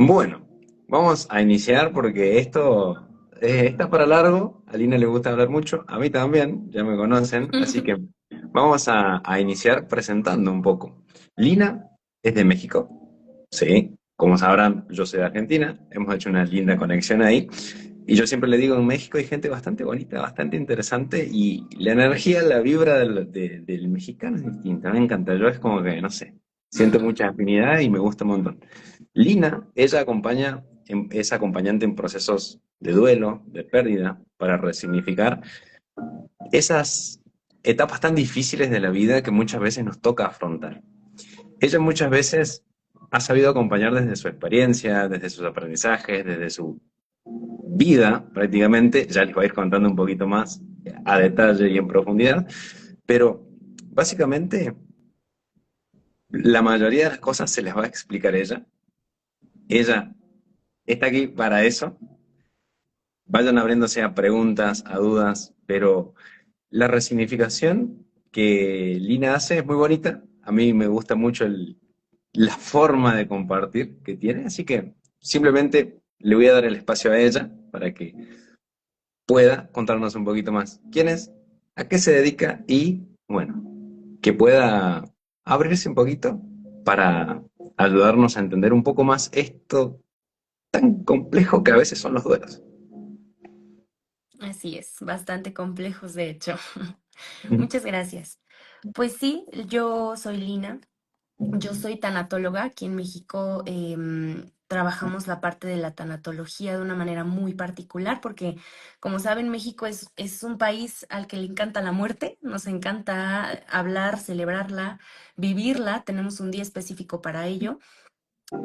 Bueno, vamos a iniciar porque esto está para largo. A Lina le gusta hablar mucho, a mí también, ya me conocen, así que vamos a iniciar presentando un poco. Lina es de México, sí, como sabrán, yo soy de Argentina, hemos hecho una linda conexión ahí. Y yo siempre le digo, en México hay gente bastante bonita, bastante interesante y la energía, la vibra del mexicano es distinta, me encanta. Yo es como que, no sé, siento mucha afinidad y me gusta un montón. Lina, ella acompaña, es acompañante en procesos de duelo, de pérdida, para resignificar esas etapas tan difíciles de la vida que muchas veces nos toca afrontar. Ella muchas veces ha sabido acompañar desde su experiencia, desde sus aprendizajes, desde su vida prácticamente, ya les voy a ir contando un poquito más a detalle y en profundidad, pero básicamente la mayoría de las cosas se las va a explicar ella. Ella está aquí para eso. Vayan abriéndose a preguntas, a dudas, pero la resignificación que Lina hace es muy bonita. A mí me gusta mucho la forma de compartir que tiene, así que simplemente le voy a dar el espacio a ella para que pueda contarnos un poquito más quién es, a qué se dedica y, bueno, que pueda abrirse un poquito para ayudarnos a entender un poco más esto tan complejo que a veces son los duelos. Así es, bastante complejos de hecho. Muchas gracias. Pues sí, yo soy Lina, yo soy tanatóloga. Aquí en México trabajamos la parte de la tanatología de una manera muy particular porque, como saben, México es un país al que le encanta la muerte, nos encanta hablar, celebrarla, vivirla, tenemos un día específico para ello.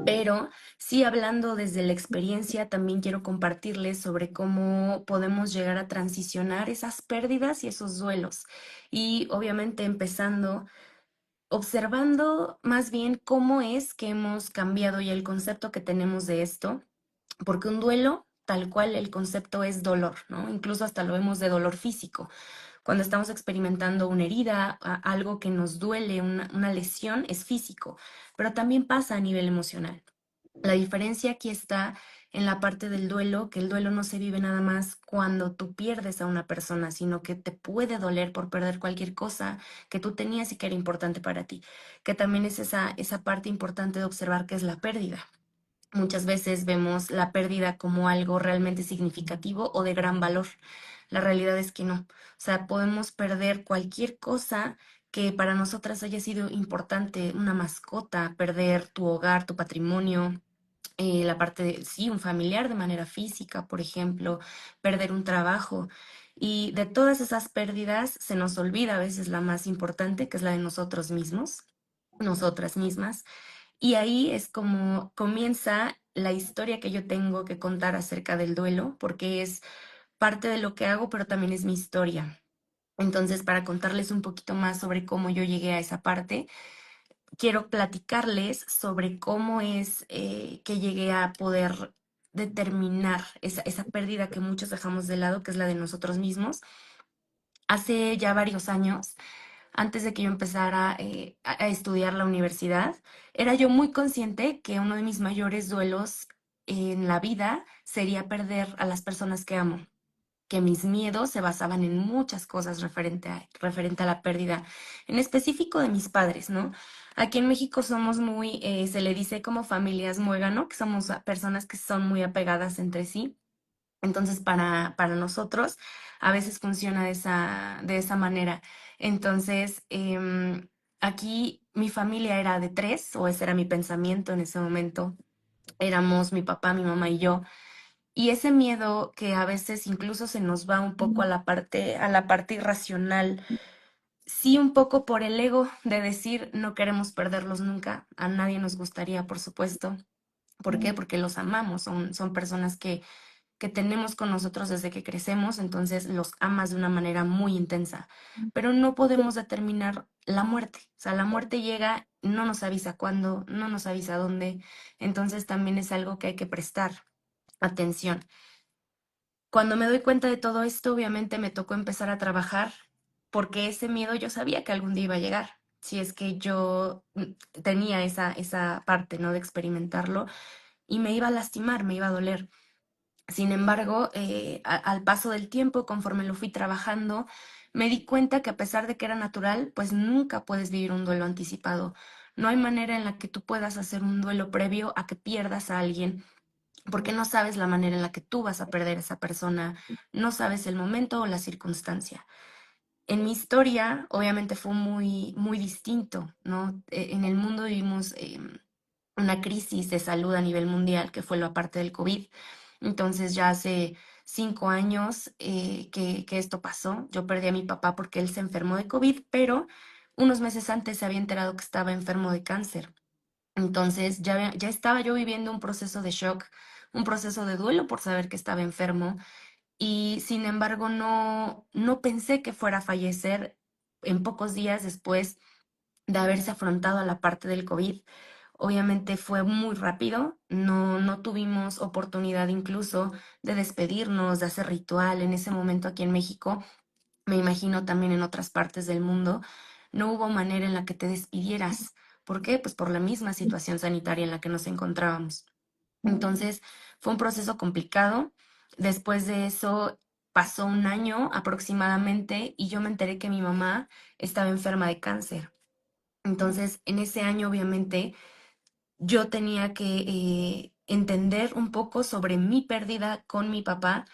Pero sí, hablando desde la experiencia, también quiero compartirles sobre cómo podemos llegar a transicionar esas pérdidas y esos duelos. Y obviamente empezando observando más bien cómo es que hemos cambiado ya el concepto que tenemos de esto, porque un duelo, tal cual el concepto es dolor, ¿no? Incluso hasta lo vemos de dolor físico. Cuando estamos experimentando una herida, algo que nos duele, una lesión, es físico, pero también pasa a nivel emocional. La diferencia aquí está en la parte del duelo, que el duelo no se vive nada más cuando tú pierdes a una persona, sino que te puede doler por perder cualquier cosa que tú tenías y que era importante para ti, que también es esa parte importante de observar que es la pérdida. Muchas veces vemos la pérdida como algo realmente significativo o de gran valor. La realidad es que no. O sea, podemos perder cualquier cosa que para nosotras haya sido importante, una mascota, perder tu hogar, tu patrimonio, la parte de, sí, un familiar de manera física, por ejemplo, perder un trabajo. Y de todas esas pérdidas se nos olvida a veces la más importante, que es la de nosotros mismos, nosotras mismas. Y ahí es como comienza la historia que yo tengo que contar acerca del duelo, porque es parte de lo que hago, pero también es mi historia. Entonces, para contarles un poquito más sobre cómo yo llegué a esa parte, quiero platicarles sobre cómo es que llegué a poder determinar esa pérdida que muchos dejamos de lado, que es la de nosotros mismos. Hace ya varios años, antes de que yo empezara a estudiar la universidad, era yo muy consciente que uno de mis mayores duelos en la vida sería perder a las personas que amo, que mis miedos se basaban en muchas cosas referente a la pérdida, en específico de mis padres, ¿no? Aquí en México somos muy, se le dice como familias muégano, que somos personas que son muy apegadas entre sí. Entonces, para nosotros a veces funciona de esa manera. Entonces, aquí mi familia era de tres, o ese era mi pensamiento en ese momento. Éramos mi papá, mi mamá y yo. Y ese miedo que a veces incluso se nos va un poco a la parte irracional, sí, un poco por el ego de decir no queremos perderlos nunca. A nadie nos gustaría, por supuesto. ¿Por qué? Porque los amamos, son personas que tenemos con nosotros desde que crecemos, entonces los amas de una manera muy intensa, pero no podemos determinar la muerte. O sea, la muerte llega, no nos avisa cuándo, no nos avisa dónde, entonces también es algo que hay que prestar atención. Cuando me doy cuenta de todo esto, obviamente me tocó empezar a trabajar porque ese miedo yo sabía que algún día iba a llegar. Si es que yo tenía esa parte, ¿no? De experimentarlo. y me iba a lastimar, me iba a doler. Sin embargo, al paso del tiempo, conforme lo fui trabajando, me di cuenta que a pesar de que era natural, pues nunca puedes vivir un duelo anticipado. No hay manera en la que tú puedas hacer un duelo previo a que pierdas a alguien, porque no sabes la manera en la que tú vas a perder a esa persona, no sabes el momento o la circunstancia. En mi historia, obviamente fue muy, muy distinto, ¿no? En el mundo vivimos una crisis de salud a nivel mundial, que fue la parte del COVID. Entonces ya hace 5 años que esto pasó. Yo perdí a mi papá porque él se enfermó de COVID, pero unos meses antes se había enterado que estaba enfermo de cáncer. Entonces ya estaba yo viviendo un proceso de shock, un proceso de duelo por saber que estaba enfermo y sin embargo no pensé que fuera a fallecer en pocos días después de haberse afrontado a la parte del COVID. Obviamente fue muy rápido, no tuvimos oportunidad incluso de despedirnos, de hacer ritual en ese momento aquí en México, me imagino también en otras partes del mundo, no hubo manera en la que te despidieras. ¿Por qué? Pues por la misma situación sanitaria en la que nos encontrábamos. Entonces, fue un proceso complicado. Después de eso, pasó un año aproximadamente y yo me enteré que mi mamá estaba enferma de cáncer. Entonces, en ese año, obviamente, yo tenía que entender un poco sobre mi pérdida con mi papá,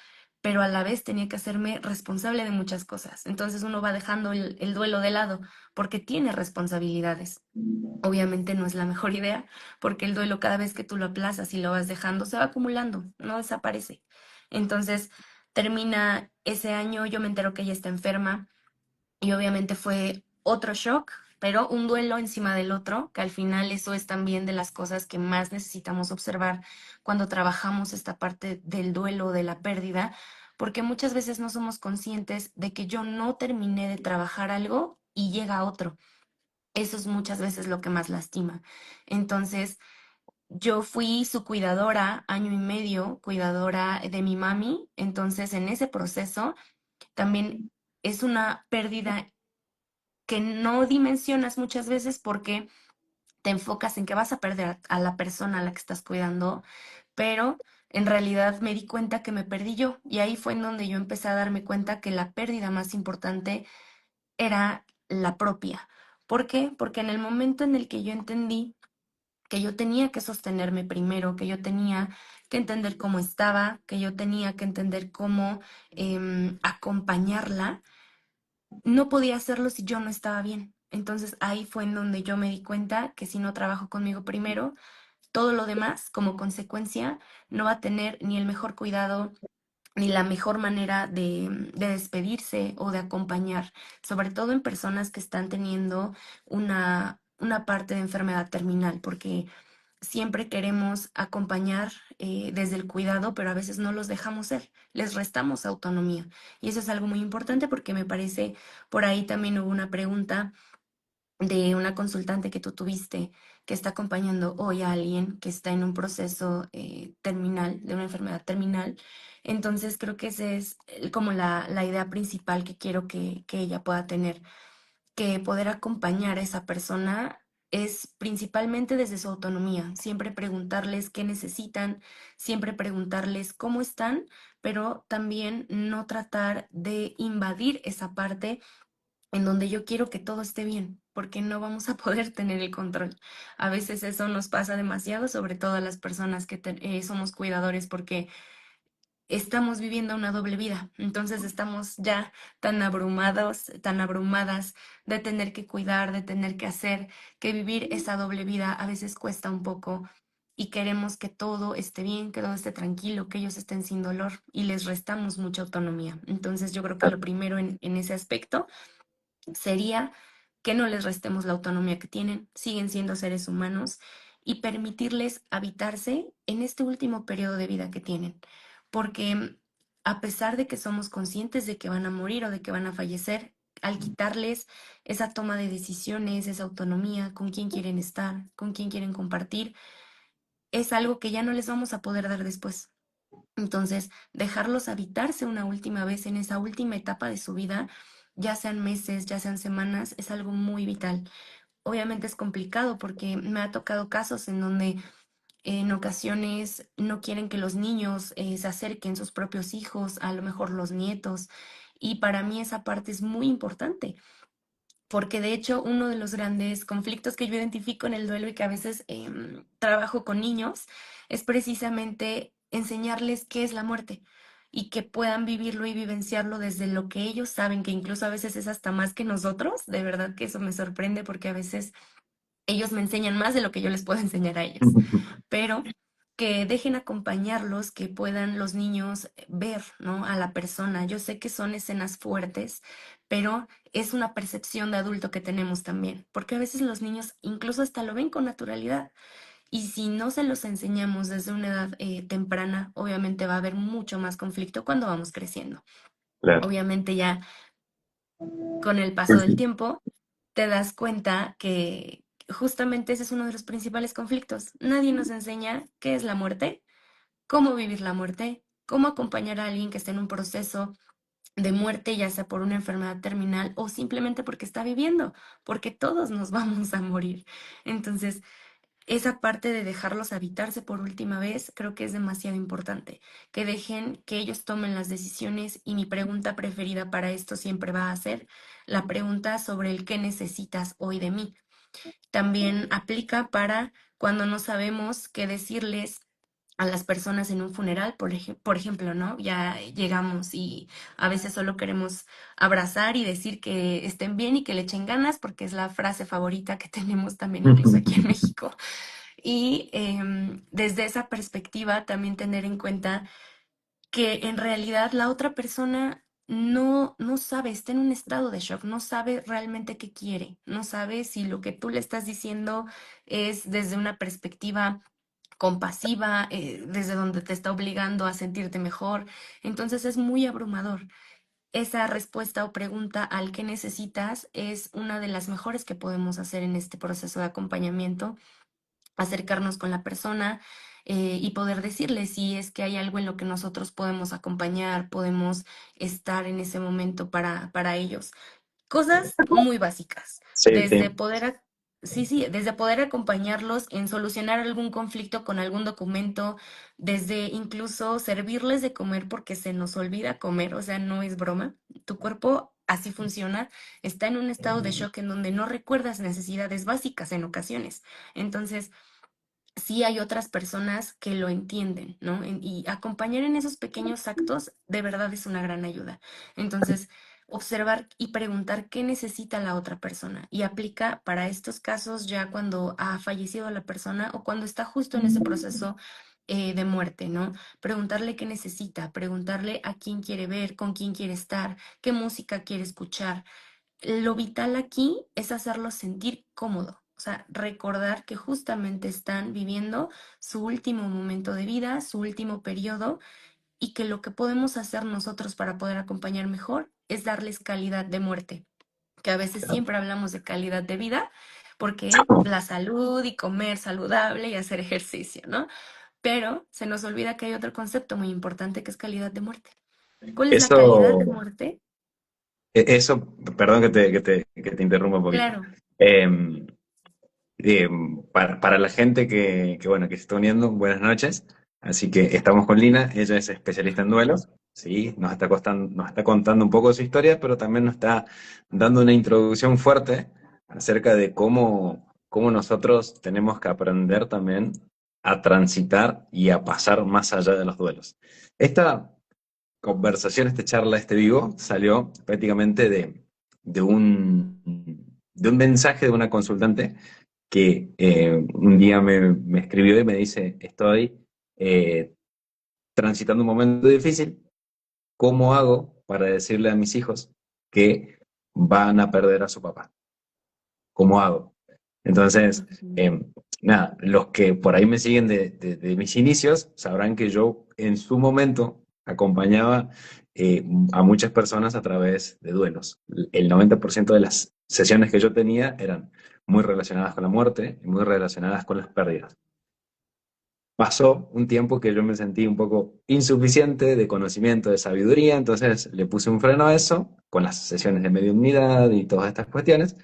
pero a la vez tenía que hacerme responsable de muchas cosas. Entonces, uno va dejando el duelo de lado porque tiene responsabilidades. Obviamente no es la mejor idea, porque el duelo cada vez que tú lo aplazas y lo vas dejando, se va acumulando, no desaparece. Entonces, termina ese año, yo me entero que ella está enferma y obviamente fue otro shock, pero un duelo encima del otro, que al final eso es también de las cosas que más necesitamos observar cuando trabajamos esta parte del duelo, de la pérdida, porque muchas veces no somos conscientes de que yo no terminé de trabajar algo y llega otro. Eso es muchas veces lo que más lastima. Entonces, yo fui su cuidadora año y medio, cuidadora de mi mami. Entonces, en ese proceso también es una pérdida que no dimensionas muchas veces porque te enfocas en que vas a perder a la persona a la que estás cuidando, pero en realidad me di cuenta que me perdí yo. Y ahí fue en donde yo empecé a darme cuenta que la pérdida más importante era la propia. ¿Por qué? Porque en el momento en el que yo entendí que yo tenía que sostenerme primero, que yo tenía que entender cómo estaba, que yo tenía que entender cómo acompañarla, no podía hacerlo si yo no estaba bien. Entonces ahí fue en donde yo me di cuenta que si no trabajo conmigo primero, todo lo demás, como consecuencia, no va a tener ni el mejor cuidado, ni la mejor manera de despedirse o de acompañar, sobre todo en personas que están teniendo una parte de enfermedad terminal, porque siempre queremos acompañar desde el cuidado, pero a veces no los dejamos ser, les restamos autonomía. Y eso es algo muy importante porque me parece, por ahí también hubo una pregunta de una consultante que tú tuviste que está acompañando hoy a alguien que está en un proceso terminal, de una enfermedad terminal. Entonces creo que esa es como la idea principal que quiero que ella pueda tener, que poder acompañar a esa persona es principalmente desde su autonomía, siempre preguntarles qué necesitan, siempre preguntarles cómo están, pero también no tratar de invadir esa parte en donde yo quiero que todo esté bien, porque no vamos a poder tener el control. A veces eso nos pasa demasiado, sobre todo a las personas que somos cuidadores, porque estamos viviendo una doble vida. Entonces estamos ya tan abrumados, tan abrumadas de tener que cuidar, de tener que hacer, que vivir esa doble vida a veces cuesta un poco. Y queremos que todo esté bien, que todo esté tranquilo, que ellos estén sin dolor y les restamos mucha autonomía. Entonces yo creo que lo primero en ese aspecto sería que no les restemos la autonomía que tienen, siguen siendo seres humanos y permitirles habitarse en este último periodo de vida que tienen. Porque a pesar de que somos conscientes de que van a morir o de que van a fallecer, al quitarles esa toma de decisiones, esa autonomía, con quién quieren estar, con quién quieren compartir, es algo que ya no les vamos a poder dar después. Entonces, dejarlos habitarse una última vez en esa última etapa de su vida, ya sean meses, ya sean semanas, es algo muy vital. Obviamente es complicado porque me ha tocado casos en donde En ocasiones no quieren que los niños se acerquen sus propios hijos, a lo mejor los nietos. Y para mí esa parte es muy importante, porque de hecho uno de los grandes conflictos que yo identifico en el duelo y que a veces trabajo con niños es precisamente enseñarles qué es la muerte y que puedan vivirlo y vivenciarlo desde lo que ellos saben, que incluso a veces es hasta más que nosotros. De verdad que eso me sorprende porque a veces ellos me enseñan más de lo que yo les puedo enseñar a ellos, pero que dejen acompañarlos, que puedan los niños ver, ¿no? A la persona. Yo sé que son escenas fuertes, pero es una percepción de adulto que tenemos también, porque a veces los niños incluso hasta lo ven con naturalidad. Y si no se los enseñamos desde una edad temprana, obviamente va a haber mucho más conflicto cuando vamos creciendo. Claro. Obviamente ya con el Sí, paso del sí. tiempo te das cuenta que justamente ese es uno de los principales conflictos. Nadie nos enseña qué es la muerte, cómo vivir la muerte, cómo acompañar a alguien que esté en un proceso de muerte, ya sea por una enfermedad terminal o simplemente porque está viviendo, porque todos nos vamos a morir. Entonces, esa parte de dejarlos habitarse por última vez, creo que es demasiado importante, que dejen que ellos tomen las decisiones y mi pregunta preferida para esto siempre va a ser la pregunta sobre el qué necesitas hoy de mí. También aplica para cuando no sabemos qué decirles a las personas en un funeral, por ejemplo, ¿no? Ya llegamos y a veces solo queremos abrazar y decir que estén bien y que le echen ganas, porque es la frase favorita que tenemos también incluso aquí en México. Y desde esa perspectiva también tener en cuenta que en realidad la otra persona no sabe, está en un estado de shock, no sabe realmente qué quiere, no sabe si lo que tú le estás diciendo es desde una perspectiva compasiva, desde donde te está obligando a sentirte mejor. Entonces es muy abrumador. Esa respuesta o pregunta al que necesitas es una de las mejores que podemos hacer en este proceso de acompañamiento, acercarnos con la persona y poder decirle si es que hay algo en lo que nosotros podemos acompañar, podemos estar en ese momento para ellos. Cosas muy básicas, Sí, desde sí. poder, sí, sí, desde poder acompañarlos en solucionar algún conflicto con algún documento, desde incluso servirles de comer porque se nos olvida comer, o sea, no es broma. Tu cuerpo así funciona, está en un estado de shock en donde no recuerdas necesidades básicas en ocasiones. Entonces, sí hay otras personas que lo entienden, ¿no? Y acompañar en esos pequeños actos de verdad es una gran ayuda. Entonces, observar y preguntar qué necesita la otra persona. Y aplica para estos casos ya cuando ha fallecido la persona o cuando está justo en ese proceso de muerte, ¿no? Preguntarle qué necesita, preguntarle a quién quiere ver, con quién quiere estar, qué música quiere escuchar. Lo vital aquí es hacerlos sentir cómodo, o sea, recordar que justamente están viviendo su último momento de vida, su último periodo, y que lo que podemos hacer nosotros para poder acompañar mejor es darles calidad de muerte, que a veces siempre hablamos de calidad de vida, porque la salud y comer saludable y hacer ejercicio, ¿no? Pero se nos olvida que hay otro concepto muy importante que es calidad de muerte. ¿Cuál es la calidad de Eso, muerte? eso, perdón que te interrumpa un poquito. Claro. Em, para la gente bueno, que se está uniendo, buenas noches. Así que estamos con Lina, ella es especialista en duelos, ¿sí? Nos está contando un poco de su historia, pero también nos está dando una introducción fuerte acerca de cómo nosotros tenemos que aprender también a transitar y a pasar más allá de los duelos. Esta conversación, esta charla, este vivo, salió prácticamente de un mensaje de una consultante que un día me escribió y me dice, estoy eh, transitando un momento difícil, ¿cómo hago para decirle a mis hijos que van a perder a su papá? ¿Cómo hago? Entonces, Ujú. nada, los que por ahí me siguen de mis inicios sabrán que yo en su momento acompañaba a muchas personas a través de duelos. El 90% de las sesiones que yo tenía eran muy relacionadas con la muerte y muy relacionadas con las pérdidas. Pasó un tiempo que yo me sentí un poco insuficiente de conocimiento, de sabiduría, entonces le puse un freno a eso con las sesiones de mediunidad y todas estas cuestiones.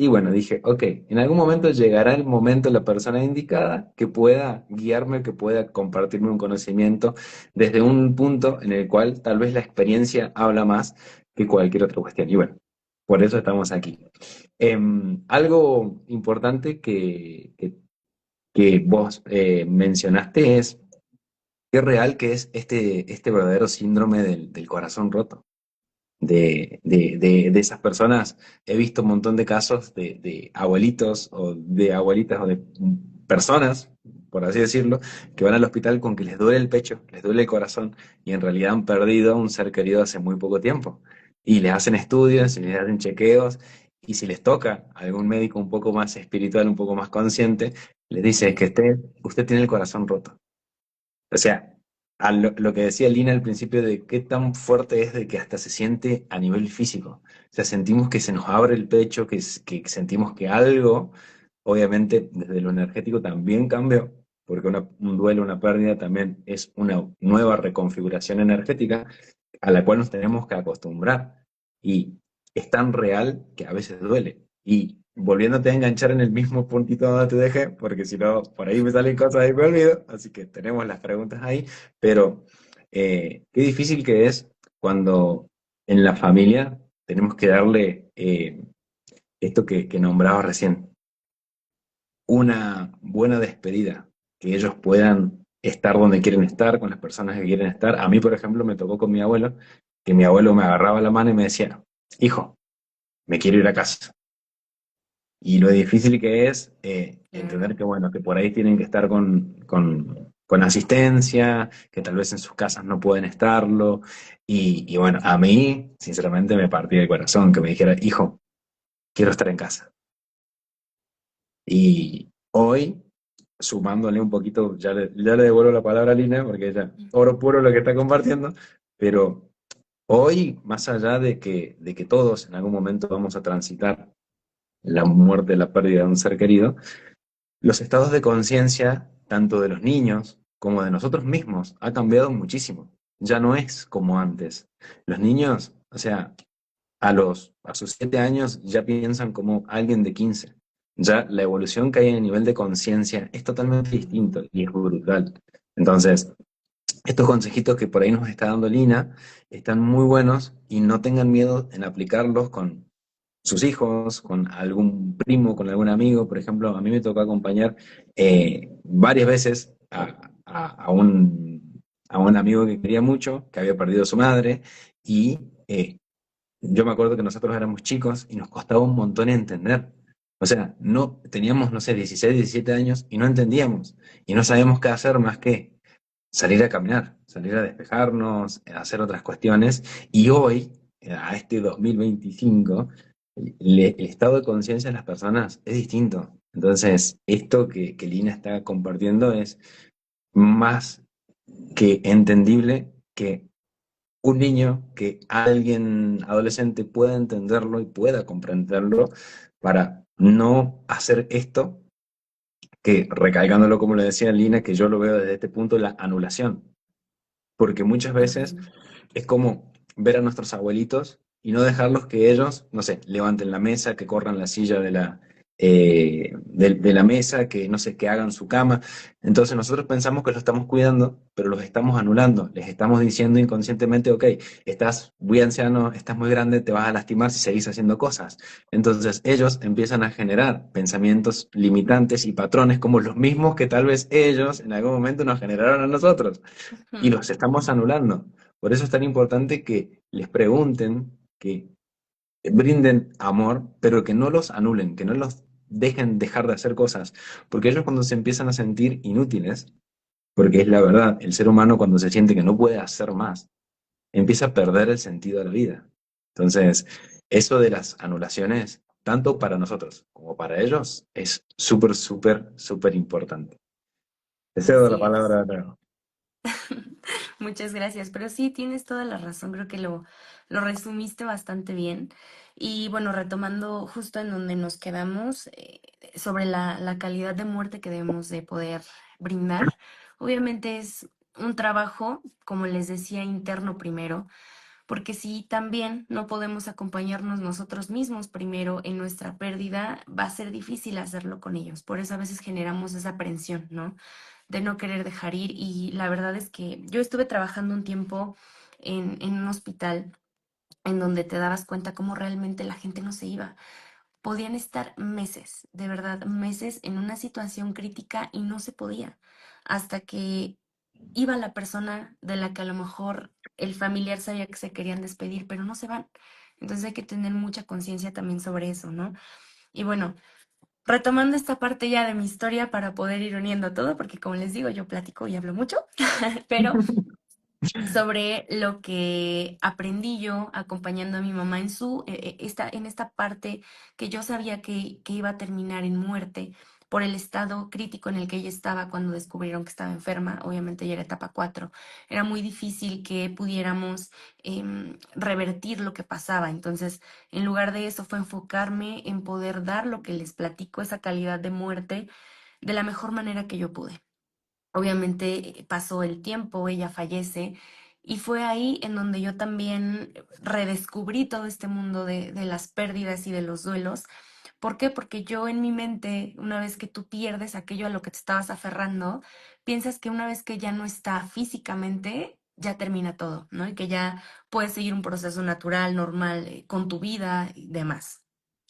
Y bueno, dije, ok, en algún momento llegará el momento la persona indicada que pueda guiarme, que pueda compartirme un conocimiento desde un punto en el cual tal vez la experiencia habla más que cualquier otra cuestión. Y bueno, por eso estamos aquí. Algo importante que vos mencionaste es qué real que es este verdadero síndrome del corazón roto de esas personas. He visto un montón de casos de abuelitos o de abuelitas o de personas, por así decirlo, que van al hospital con que les duele el pecho, les duele el corazón y en realidad han perdido a un ser querido hace muy poco tiempo. Y les hacen estudios y les hacen chequeos y si les toca algún médico un poco más espiritual, un poco más consciente, les dice que usted tiene el corazón roto. O sea, lo que decía Lina al principio de qué tan fuerte es de que hasta se siente a nivel físico. O sea, sentimos que se nos abre el pecho, que sentimos que algo, obviamente desde lo energético también cambió, porque un duelo, una pérdida también es una nueva reconfiguración energética a la cual nos tenemos que acostumbrar. Y es tan real que a veces duele. Y volviéndote a enganchar en el mismo puntito donde te dejé, porque si no, por ahí me salen cosas y me olvido, así que tenemos las preguntas ahí, pero qué difícil que es cuando en la familia tenemos que darle esto que nombraba recién, una buena despedida, que ellos puedan estar donde quieren estar, con las personas que quieren estar. A mí, por ejemplo, me tocó con mi abuelo, que mi abuelo me agarraba la mano y me decía, hijo, me quiero ir a casa. Y lo difícil que es entender Claro. que, bueno, que por ahí tienen que estar con asistencia, que tal vez en sus casas no pueden estarlo. Y bueno, a mí, sinceramente, me partía el corazón que me dijera, hijo, quiero estar en casa. Y hoy, sumándole un poquito, ya le devuelvo la palabra a Lina, porque ella, oro puro lo que está compartiendo, pero hoy, más allá de que todos en algún momento vamos a transitar la muerte, la pérdida de un ser querido, los estados de conciencia, tanto de los niños como de nosotros mismos, ha cambiado muchísimo. Ya no es como antes. Los niños, o sea, a sus 7 años ya piensan como alguien de 15. Ya la evolución que hay a nivel de conciencia es totalmente distinto y es brutal. Entonces, estos consejitos que por ahí nos está dando Lina están muy buenos y no tengan miedo en aplicarlos con sus hijos, con algún primo, con algún amigo. Por ejemplo, a mí me tocó acompañar varias veces a un amigo que quería mucho, que había perdido a su madre, y yo me acuerdo que nosotros éramos chicos y nos costaba un montón entender. O sea, no teníamos, no sé, 16, 17 años y no entendíamos y no sabíamos qué hacer más que salir a caminar, salir a despejarnos, hacer otras cuestiones. Y hoy, a este 2025, el estado de conciencia de las personas es distinto. Entonces, esto que Lina está compartiendo es más que entendible que un niño, que alguien adolescente pueda entenderlo y pueda comprenderlo para no hacer esto, que recalcándolo como le decía Lina, que yo lo veo desde este punto, la anulación. Porque muchas veces Ujú. es como ver a nuestros abuelitos y no dejarlos que ellos, no sé, levanten la mesa, que corran la silla de la mesa, que no sé, que hagan su cama. Entonces nosotros pensamos que los estamos cuidando, pero los estamos anulando. Les estamos diciendo inconscientemente, ok, estás muy anciano, estás muy grande, te vas a lastimar si seguís haciendo cosas. Entonces ellos empiezan a generar pensamientos limitantes y patrones como los mismos que tal vez ellos en algún momento nos generaron a nosotros y Ujú. los estamos anulando. Por eso es tan importante que les pregunten, que brinden amor, pero que no los anulen, que no los dejen dejar de hacer cosas, porque ellos cuando se empiezan a sentir inútiles, porque es la verdad, el ser humano cuando se siente que no puede hacer más, empieza a perder el sentido de la vida. Entonces, eso de las anulaciones, tanto para nosotros como para ellos, es súper, súper, súper importante. Te cedo la Así es. palabra, Leo. Muchas gracias, pero sí, tienes toda la razón, creo que lo resumiste bastante bien. Y bueno, retomando justo en donde nos quedamos, sobre la calidad de muerte que debemos de poder brindar, obviamente es un trabajo, como les decía, interno primero, porque si también no podemos acompañarnos nosotros mismos primero en nuestra pérdida, va a ser difícil hacerlo con ellos. Por eso a veces generamos esa aprensión, ¿no? De no querer dejar ir. Y la verdad es que yo estuve trabajando un tiempo en un hospital en donde te dabas cuenta cómo realmente la gente no se iba. Podían estar meses, de verdad, meses en una situación crítica y no se podía, hasta que iba la persona de la que a lo mejor el familiar sabía que se querían despedir, pero no se van. Entonces hay que tener mucha conciencia también sobre eso, ¿no? Y bueno, retomando esta parte ya de mi historia para poder ir uniendo todo, porque como les digo, yo platico y hablo mucho, pero sobre lo que aprendí yo acompañando a mi mamá en en esta parte que yo sabía que iba a terminar en muerte por el estado crítico en el que ella estaba cuando descubrieron que estaba enferma. Obviamente ya era etapa 4. Era muy difícil que pudiéramos revertir lo que pasaba. Entonces, en lugar de eso fue enfocarme en poder dar lo que les platico, esa calidad de muerte, de la mejor manera que yo pude. Obviamente pasó el tiempo, ella fallece y fue ahí en donde yo también redescubrí todo este mundo de las pérdidas y de los duelos. ¿Por qué? Porque yo en mi mente, una vez que tú pierdes aquello a lo que te estabas aferrando, piensas que una vez que ya no está físicamente, ya termina todo, ¿no? Y que ya puedes seguir un proceso natural, normal, con tu vida y demás.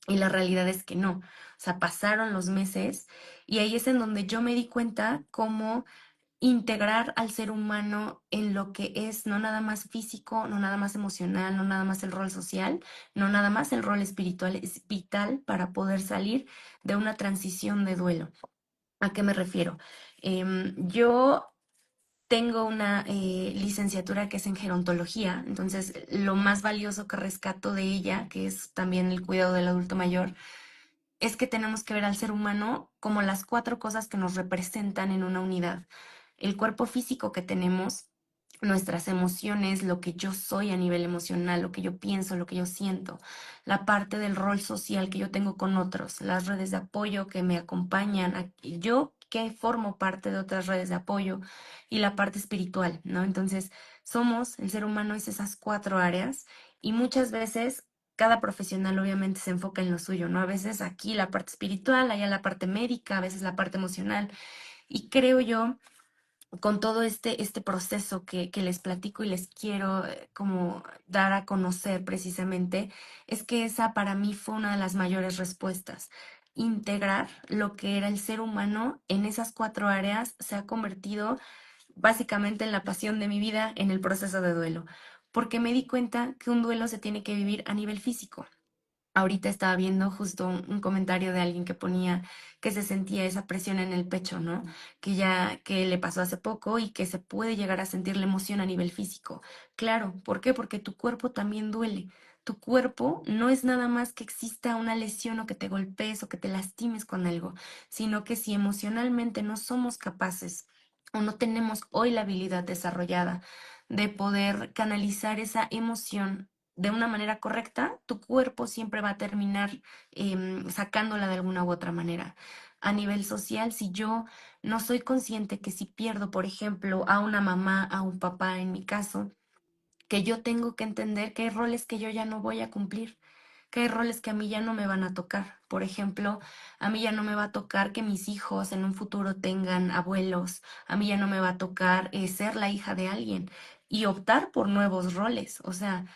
Y la realidad es que no. O sea, pasaron los meses y ahí es en donde yo me di cuenta cómo integrar al ser humano en lo que es no nada más físico, no nada más emocional, no nada más el rol social, no nada más el rol espiritual, es vital para poder salir de una transición de duelo. ¿A qué me refiero? Yo tengo una licenciatura que es en gerontología, entonces lo más valioso que rescato de ella, que es también el cuidado del adulto mayor, es que tenemos que ver al ser humano como las cuatro cosas que nos representan en una unidad. El cuerpo físico que tenemos, nuestras emociones, lo que yo soy a nivel emocional, lo que yo pienso, lo que yo siento, la parte del rol social que yo tengo con otros, las redes de apoyo que me acompañan, yo que formo parte de otras redes de apoyo y la parte espiritual, ¿no? Entonces, el ser humano es esas cuatro áreas y muchas veces cada profesional obviamente se enfoca en lo suyo, ¿no? A veces aquí la parte espiritual, allá la parte médica, a veces la parte emocional. Y creo yo, con todo este proceso que les platico y les quiero como dar a conocer precisamente, es que esa para mí fue una de las mayores respuestas. Integrar lo que era el ser humano en esas cuatro áreas se ha convertido básicamente en la pasión de mi vida en el proceso de duelo, porque me di cuenta que un duelo se tiene que vivir a nivel físico. Ahorita estaba viendo justo un comentario de alguien que ponía que se sentía esa presión en el pecho, ¿no? Que le pasó hace poco y que se puede llegar a sentir la emoción a nivel físico. Claro, ¿por qué? Porque tu cuerpo también duele. Tu cuerpo no es nada más que exista una lesión o que te golpees o que te lastimes con algo, sino que si emocionalmente no somos capaces o no tenemos hoy la habilidad desarrollada de poder canalizar esa emoción de una manera correcta, tu cuerpo siempre va a terminar sacándola de alguna u otra manera. A nivel social, si yo no soy consciente que si pierdo, por ejemplo, a una mamá, a un papá, en mi caso, que yo tengo que entender que hay roles que yo ya no voy a cumplir, que hay roles que a mí ya no me van a tocar. Por ejemplo, a mí ya no me va a tocar que mis hijos en un futuro tengan abuelos, a mí ya no me va a tocar ser la hija de alguien y optar por nuevos roles. O sea,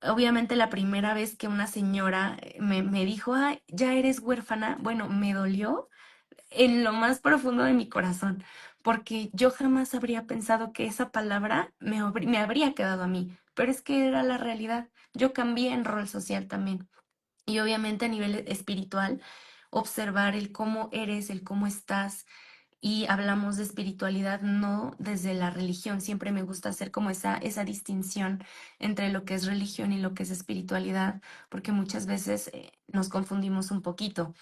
obviamente la primera vez que una señora me dijo, ah, ya eres huérfana, bueno, me dolió en lo más profundo de mi corazón, porque yo jamás habría pensado que esa palabra me habría quedado a mí, pero es que era la realidad. Yo cambié en rol social también. Y obviamente a nivel espiritual, observar el cómo eres, el cómo estás, y hablamos de espiritualidad no desde la religión. Siempre me gusta hacer como esa distinción entre lo que es religión y lo que es espiritualidad, porque muchas veces nos confundimos un poquito.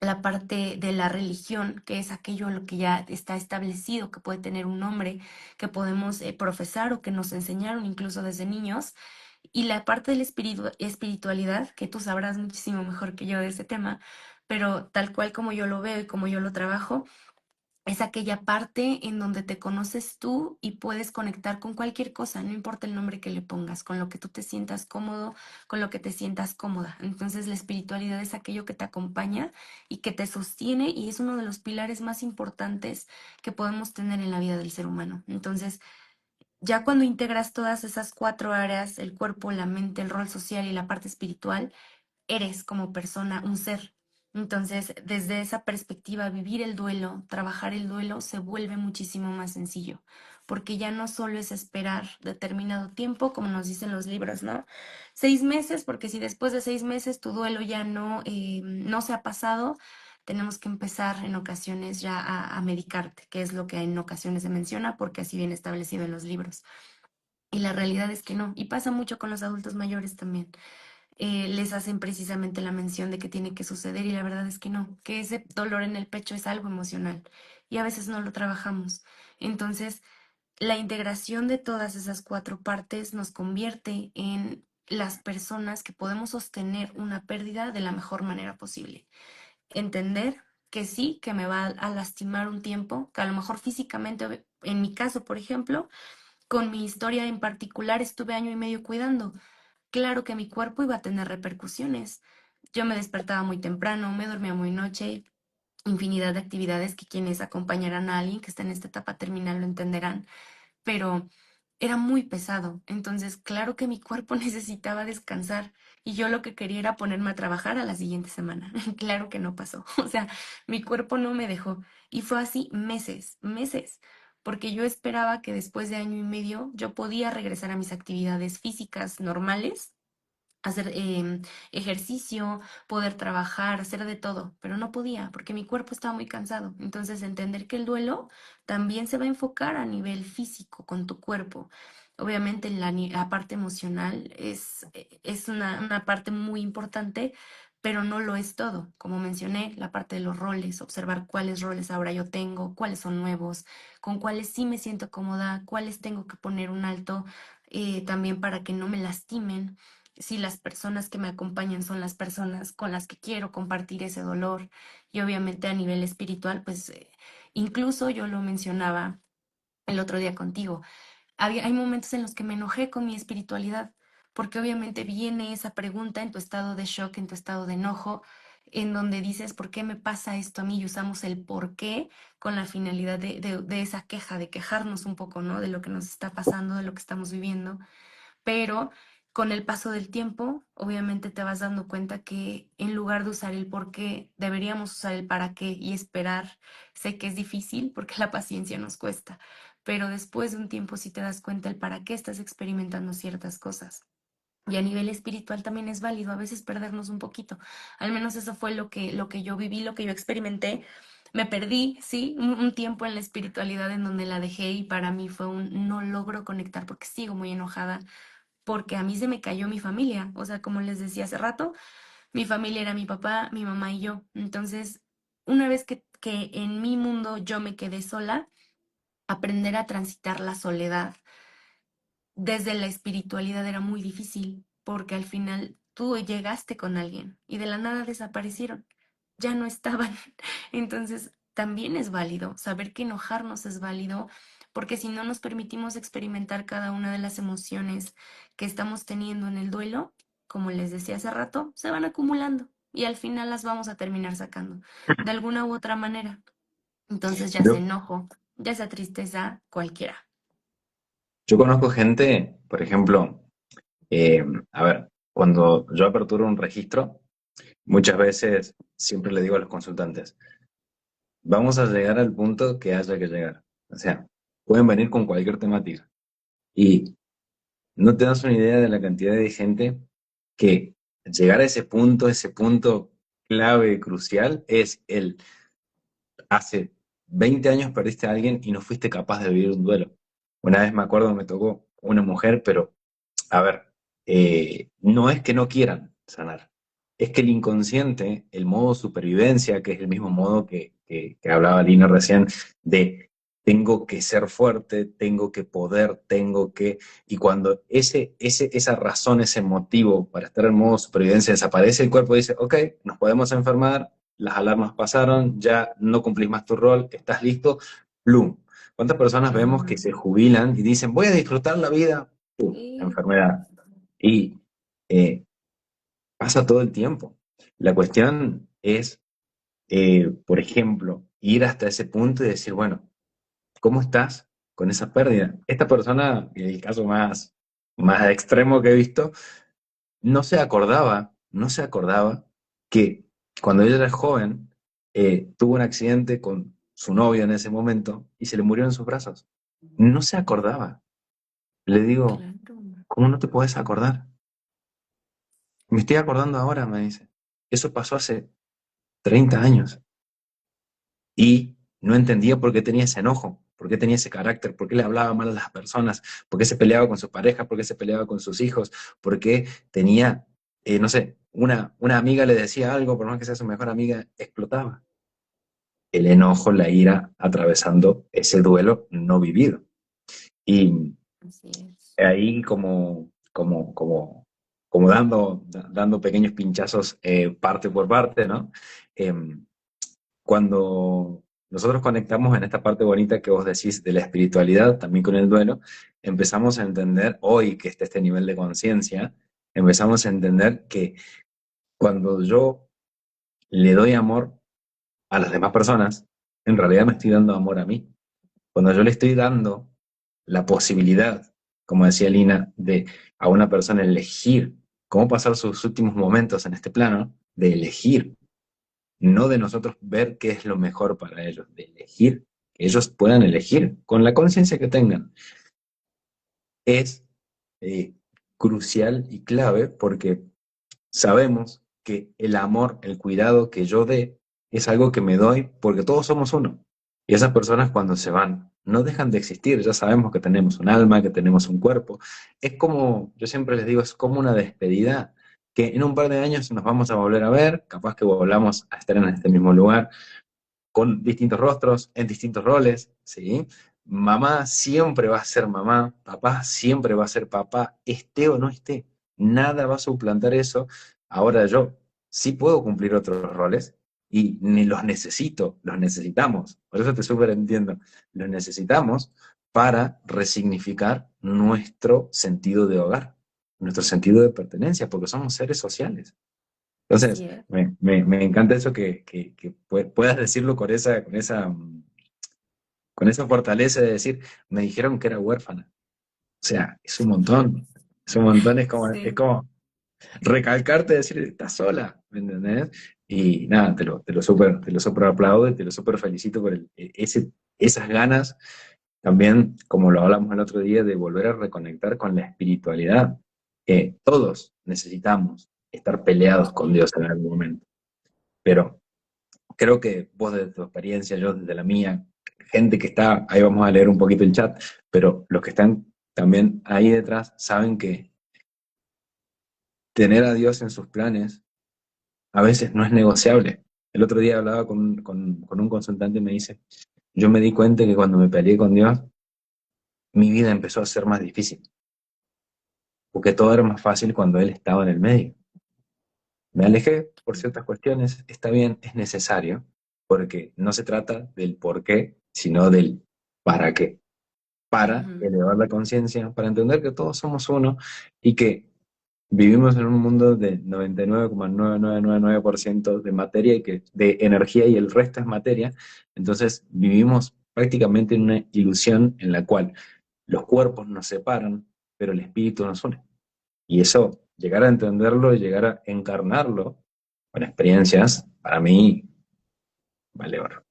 La parte de la religión, que es aquello lo que ya está establecido, que puede tener un nombre, que podemos profesar o que nos enseñaron incluso desde niños, y la parte de la espiritualidad, que tú sabrás muchísimo mejor que yo de ese tema, pero tal cual como yo lo veo y como yo lo trabajo, Es aquella parte en donde te conoces tú y puedes conectar con cualquier cosa, no importa el nombre que le pongas, con lo que tú te sientas cómodo, con lo que te sientas cómoda. Entonces la espiritualidad es aquello que te acompaña y que te sostiene y es uno de los pilares más importantes que podemos tener en la vida del ser humano. Entonces, ya cuando integras todas esas cuatro áreas, el cuerpo, la mente, el rol social y la parte espiritual, eres como persona un ser. Entonces, desde esa perspectiva, vivir el duelo, trabajar el duelo, se vuelve muchísimo más sencillo, porque ya no solo es esperar determinado tiempo, como nos dicen los libros, ¿no? 6 meses, porque si después de 6 meses tu duelo ya no se ha pasado, tenemos que empezar en ocasiones ya a medicarte, que es lo que en ocasiones se menciona, porque así viene establecido en los libros. Y la realidad es que no, y pasa mucho con los adultos mayores también. Les hacen precisamente la mención de que tiene que suceder y la verdad es que no, que ese dolor en el pecho es algo emocional y a veces no lo trabajamos. Entonces, la integración de todas esas cuatro partes nos convierte en las personas que podemos sostener una pérdida de la mejor manera posible. Entender que sí, que me va a lastimar un tiempo, que a lo mejor físicamente, en mi caso, por ejemplo, con mi historia en particular, estuve año y medio cuidando. Claro que mi cuerpo iba a tener repercusiones. Yo me despertaba muy temprano, me dormía muy noche, infinidad de actividades que quienes acompañarán a alguien que está en esta etapa terminal lo entenderán, pero era muy pesado. Entonces, claro que mi cuerpo necesitaba descansar y yo lo que quería era ponerme a trabajar a la siguiente semana. Claro que no pasó. O sea, mi cuerpo no me dejó y fue así meses, meses, porque yo esperaba que después de año y medio yo podía regresar a mis actividades físicas normales, hacer ejercicio, poder trabajar, hacer de todo, pero no podía porque mi cuerpo estaba muy cansado. Entonces, entender que el duelo también se va a enfocar a nivel físico con tu cuerpo. Obviamente, la parte emocional es una parte muy importante, pero no lo es todo. Como mencioné, la parte de los roles, observar cuáles roles ahora yo tengo, cuáles son nuevos, con cuáles sí me siento cómoda, cuáles tengo que poner un alto también para que no me lastimen, si las personas que me acompañan son las personas con las que quiero compartir ese dolor. Y obviamente a nivel espiritual, pues incluso yo lo mencionaba el otro día contigo, hay momentos en los que me enojé con mi espiritualidad, porque obviamente viene esa pregunta en tu estado de shock, en tu estado de enojo, en donde dices, ¿por qué me pasa esto a mí? Y usamos el por qué con la finalidad de esa queja, de quejarnos un poco, ¿no? De lo que nos está pasando, de lo que estamos viviendo, pero con el paso del tiempo, obviamente te vas dando cuenta que en lugar de usar el por qué, deberíamos usar el para qué y esperar. Sé que es difícil porque la paciencia nos cuesta, pero después de un tiempo sí te das cuenta el para qué estás experimentando ciertas cosas. Y a nivel espiritual también es válido a veces perdernos un poquito. Al menos eso fue lo que yo viví, lo que yo experimenté. Me perdí, sí, un tiempo en la espiritualidad en donde la dejé y para mí fue un no logro conectar porque sigo muy enojada porque a mí se me cayó mi familia. O sea, como les decía hace rato, mi familia era mi papá, mi mamá y yo. Entonces, una vez que en mi mundo yo me quedé sola, aprender a transitar la soledad desde la espiritualidad era muy difícil, porque al final tú llegaste con alguien y de la nada desaparecieron, ya no estaban. Entonces, también es válido saber que enojarnos es válido, porque si no nos permitimos experimentar cada una de las emociones que estamos teniendo en el duelo, como les decía hace rato, se van acumulando y al final las vamos a terminar sacando de alguna u otra manera. Entonces, ya sea Yo, enojo, ya sea tristeza, cualquiera. yo conozco gente, por ejemplo, a ver, cuando yo aperturo un registro, muchas veces siempre le digo a los consultantes, vamos a llegar al punto que haya que llegar. O sea, pueden venir con cualquier temática. Y no te das una idea de la cantidad de gente que llegar a ese punto clave, crucial, es el hace 20 años perdiste a alguien y no fuiste capaz de vivir un duelo. Una vez me acuerdo, me tocó una mujer, pero a ver, no es que no quieran sanar, es que el inconsciente, el modo supervivencia, que es el mismo modo que hablaba Lina recién, de tengo que ser fuerte, tengo que poder, tengo que... Y cuando esa razón, ese motivo para estar en modo supervivencia desaparece, el cuerpo dice, ok, nos podemos enfermar, las alarmas pasaron, ya no cumplís más tu rol, estás listo, ¡plum! ¿Cuántas personas vemos que Ujú. se jubilan y dicen, voy a disfrutar la vida? ¡Pum! Sí, Enfermedad. Y eh, pasa todo el tiempo. La cuestión es, por ejemplo, ir hasta ese punto y decir, bueno, ¿cómo estás con esa pérdida? Esta persona, en el caso más extremo que he visto, no se acordaba que cuando ella era joven, tuvo un accidente con su novio en ese momento y se le murió en sus brazos. No se acordaba. Le digo, claro. ¿cómo no te puedes acordar? Me estoy acordando ahora, me dice. Eso pasó hace 30 años y no entendía por qué tenía ese enojo, por qué tenía ese carácter, por qué le hablaba mal a las personas, por qué se peleaba con su pareja, por qué se peleaba con sus hijos, por qué tenía, no sé, una amiga le decía algo, por más que sea su mejor amiga, explotaba. El enojo, la ira, atravesando ese duelo no vivido. Y Así es. ahí como dando pequeños pinchazos parte por parte, ¿no? Em, Cuando nosotros conectamos en esta parte bonita que vos decís de la espiritualidad, también con el duelo, empezamos a entender, hoy que está este nivel de conciencia, empezamos a entender que cuando yo le doy amor a las demás personas, en realidad me estoy dando amor a mí. Cuando yo le estoy dando la posibilidad, como decía Lina, de a una persona elegir cómo pasar sus últimos momentos en este plano, de elegir, no de nosotros ver qué es lo mejor para ellos, de elegir, que ellos puedan elegir con la conciencia que tengan, es eh, crucial y clave porque sabemos que el amor, el cuidado que yo dé es algo que me doy porque todos somos uno. Y esas personas cuando se van no dejan de existir, ya sabemos que tenemos un alma, que tenemos un cuerpo. Es como, yo siempre les digo, es como una despedida, que en un par de años nos vamos a volver a ver, capaz que volvamos a estar en este mismo lugar, con distintos rostros, en distintos roles, ¿sí? Mamá siempre va a ser mamá, papá siempre va a ser papá, esté o no esté. Nada va a suplantar eso. Ahora yo sí puedo cumplir otros roles y ni los necesito, los necesitamos. Por eso te súper entiendo. Los necesitamos para resignificar nuestro sentido de hogar, nuestro sentido de pertenencia, porque somos seres sociales. Así Entonces, es. me encanta eso que puedas decirlo con esa fortaleza de decir, me dijeron que era huérfana. O sea, es un montón, es Sí. como recalcarte, decir, estás sola, ¿me entendés? Y nada, te lo súper aplaudo y te lo súper felicito por esas ganas, también, como lo hablamos el otro día, de volver a reconectar con la espiritualidad. Todos necesitamos estar peleados con Sí. Dios en algún momento, pero creo que vos desde tu experiencia, yo desde la mía, gente que está, ahí vamos a leer un poquito el chat, pero los que están también ahí detrás saben que tener a Dios en sus planes a veces no es negociable. El otro día hablaba con un consultante y me dice, yo me di cuenta que cuando me peleé con Dios, mi vida empezó a ser más difícil, porque todo era más fácil cuando Él estaba en el medio. Me alejé por ciertas cuestiones, está bien, es necesario, porque no se trata del por qué, sino del para qué. Para Ujú. elevar la conciencia, para entender que todos somos uno y que vivimos en un mundo de 99,9999% de materia y de energía y el resto es materia. Entonces vivimos prácticamente en una ilusión en la cual los cuerpos nos separan, pero el espíritu nos une. Y eso, llegar a entenderlo y llegar a encarnarlo con experiencias, para mí vale oro.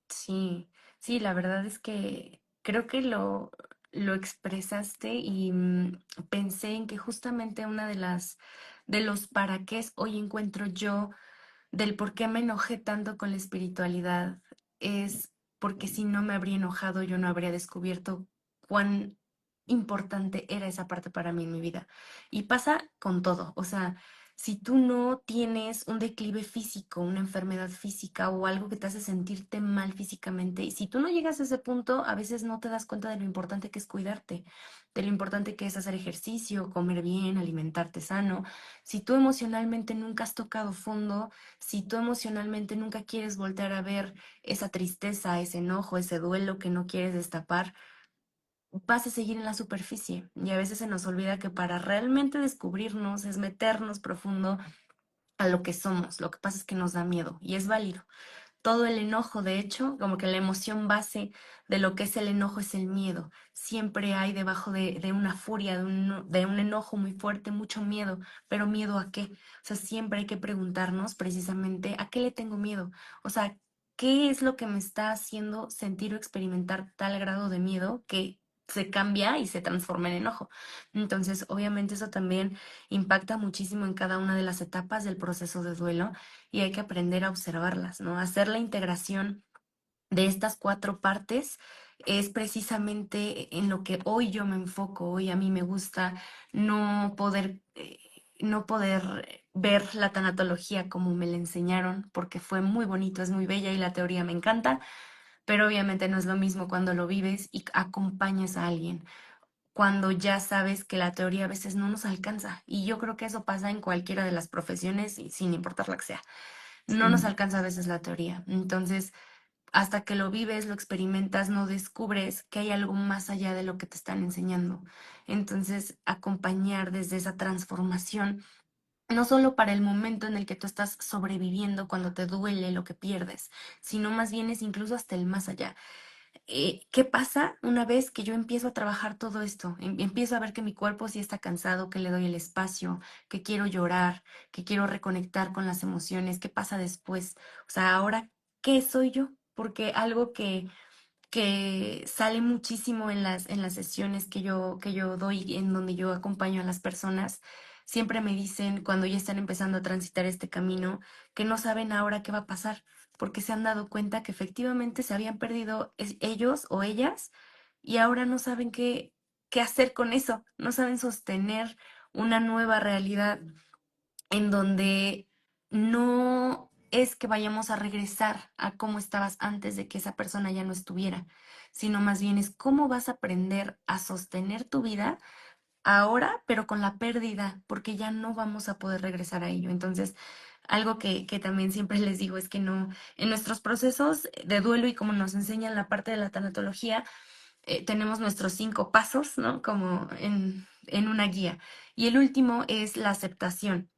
Sí, sí, la verdad es que creo que lo expresaste y pensé en que justamente una de los para qué hoy encuentro yo del por qué me enojé tanto con la espiritualidad es porque si no me habría enojado, yo no habría descubierto cuán importante era esa parte para mí en mi vida. Y pasa con todo, o sea, si tú no tienes un declive físico, una enfermedad física o algo que te hace sentirte mal físicamente, y si tú no llegas a ese punto, a veces no te das cuenta de lo importante que es cuidarte, de lo importante que es hacer ejercicio, comer bien, alimentarte sano. Si tú emocionalmente nunca has tocado fondo, si tú emocionalmente nunca quieres voltear a ver esa tristeza, ese enojo, ese duelo que no quieres destapar, vas a seguir en la superficie. Y a veces se nos olvida que para realmente descubrirnos es meternos profundo a lo que somos. Lo que pasa es que nos da miedo y es válido. Todo el enojo, de hecho, como que la emoción base de lo que es el enojo es el miedo. Siempre hay debajo de una furia, de un enojo muy fuerte, mucho miedo. ¿Pero miedo a qué? O sea, siempre hay que preguntarnos precisamente a qué le tengo miedo. O sea, ¿qué es lo que me está haciendo sentir o experimentar tal grado de miedo que se cambia y se transforma en enojo? Entonces, obviamente eso también impacta muchísimo en cada una de las etapas del proceso de duelo y hay que aprender a observarlas, ¿no? Hacer la integración de estas cuatro partes es precisamente en lo que hoy yo me enfoco, hoy a mí me gusta no poder ver la tanatología como me la enseñaron, porque fue muy bonito, es muy bella y la teoría me encanta, pero obviamente no es lo mismo cuando lo vives y acompañas a alguien, cuando ya sabes que la teoría a veces no nos alcanza. Y yo creo que eso pasa en cualquiera de las profesiones y sin importar la que sea. No nos Sí. alcanza a veces la teoría. Entonces, hasta que lo vives, lo experimentas, no descubres que hay algo más allá de lo que te están enseñando. Entonces, acompañar desde esa transformación, no solo para el momento en el que tú estás sobreviviendo cuando te duele lo que pierdes, sino más bien es incluso hasta el más allá. ¿Qué pasa una vez que yo empiezo a trabajar todo esto? Empiezo a ver que mi cuerpo sí está cansado, que le doy el espacio, que quiero llorar, que quiero reconectar con las emociones. ¿Qué pasa después? O sea, ahora, ¿qué soy yo? Porque algo que sale muchísimo en las sesiones que yo doy, en donde yo acompaño a las personas, siempre me dicen cuando ya están empezando a transitar este camino que no saben ahora qué va a pasar, porque se han dado cuenta que efectivamente se habían perdido ellos o ellas y ahora no saben qué hacer con eso, no saben sostener una nueva realidad en donde no es que vayamos a regresar a cómo estabas antes de que esa persona ya no estuviera, sino más bien es cómo vas a aprender a sostener tu vida ahora, pero con la pérdida, porque ya no vamos a poder regresar a ello. Entonces, algo que también siempre les digo es que no, en nuestros procesos de duelo y como nos enseñan la parte de la tanatología, tenemos nuestros 5 pasos, ¿no? Como en una guía. Y el último es la aceptación,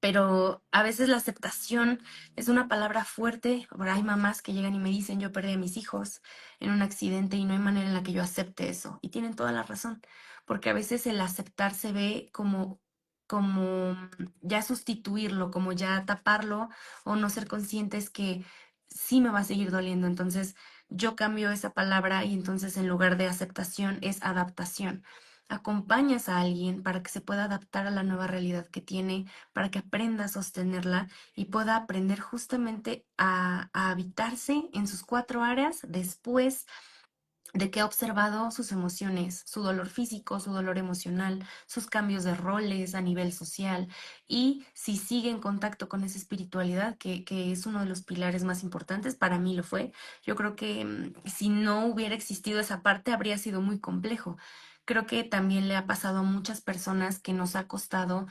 pero a veces la aceptación es una palabra fuerte. Ahora hay mamás que llegan y me dicen, yo perdí a mis hijos en un accidente y no hay manera en la que yo acepte eso. Y tienen toda la razón, porque a veces el aceptar se ve como ya sustituirlo, como ya taparlo o no ser conscientes que sí me va a seguir doliendo. Entonces yo cambio esa palabra y entonces en lugar de aceptación es adaptación. Acompañas a alguien para que se pueda adaptar a la nueva realidad que tiene, para que aprenda a sostenerla y pueda aprender justamente a habitarse en sus 4 áreas después de que ha observado sus emociones, su dolor físico, su dolor emocional, sus cambios de roles a nivel social y si sigue en contacto con esa espiritualidad, que es uno de los pilares más importantes, para mí lo fue. Yo creo que si no hubiera existido esa parte habría sido muy complejo. Creo que también le ha pasado a muchas personas que nos ha costado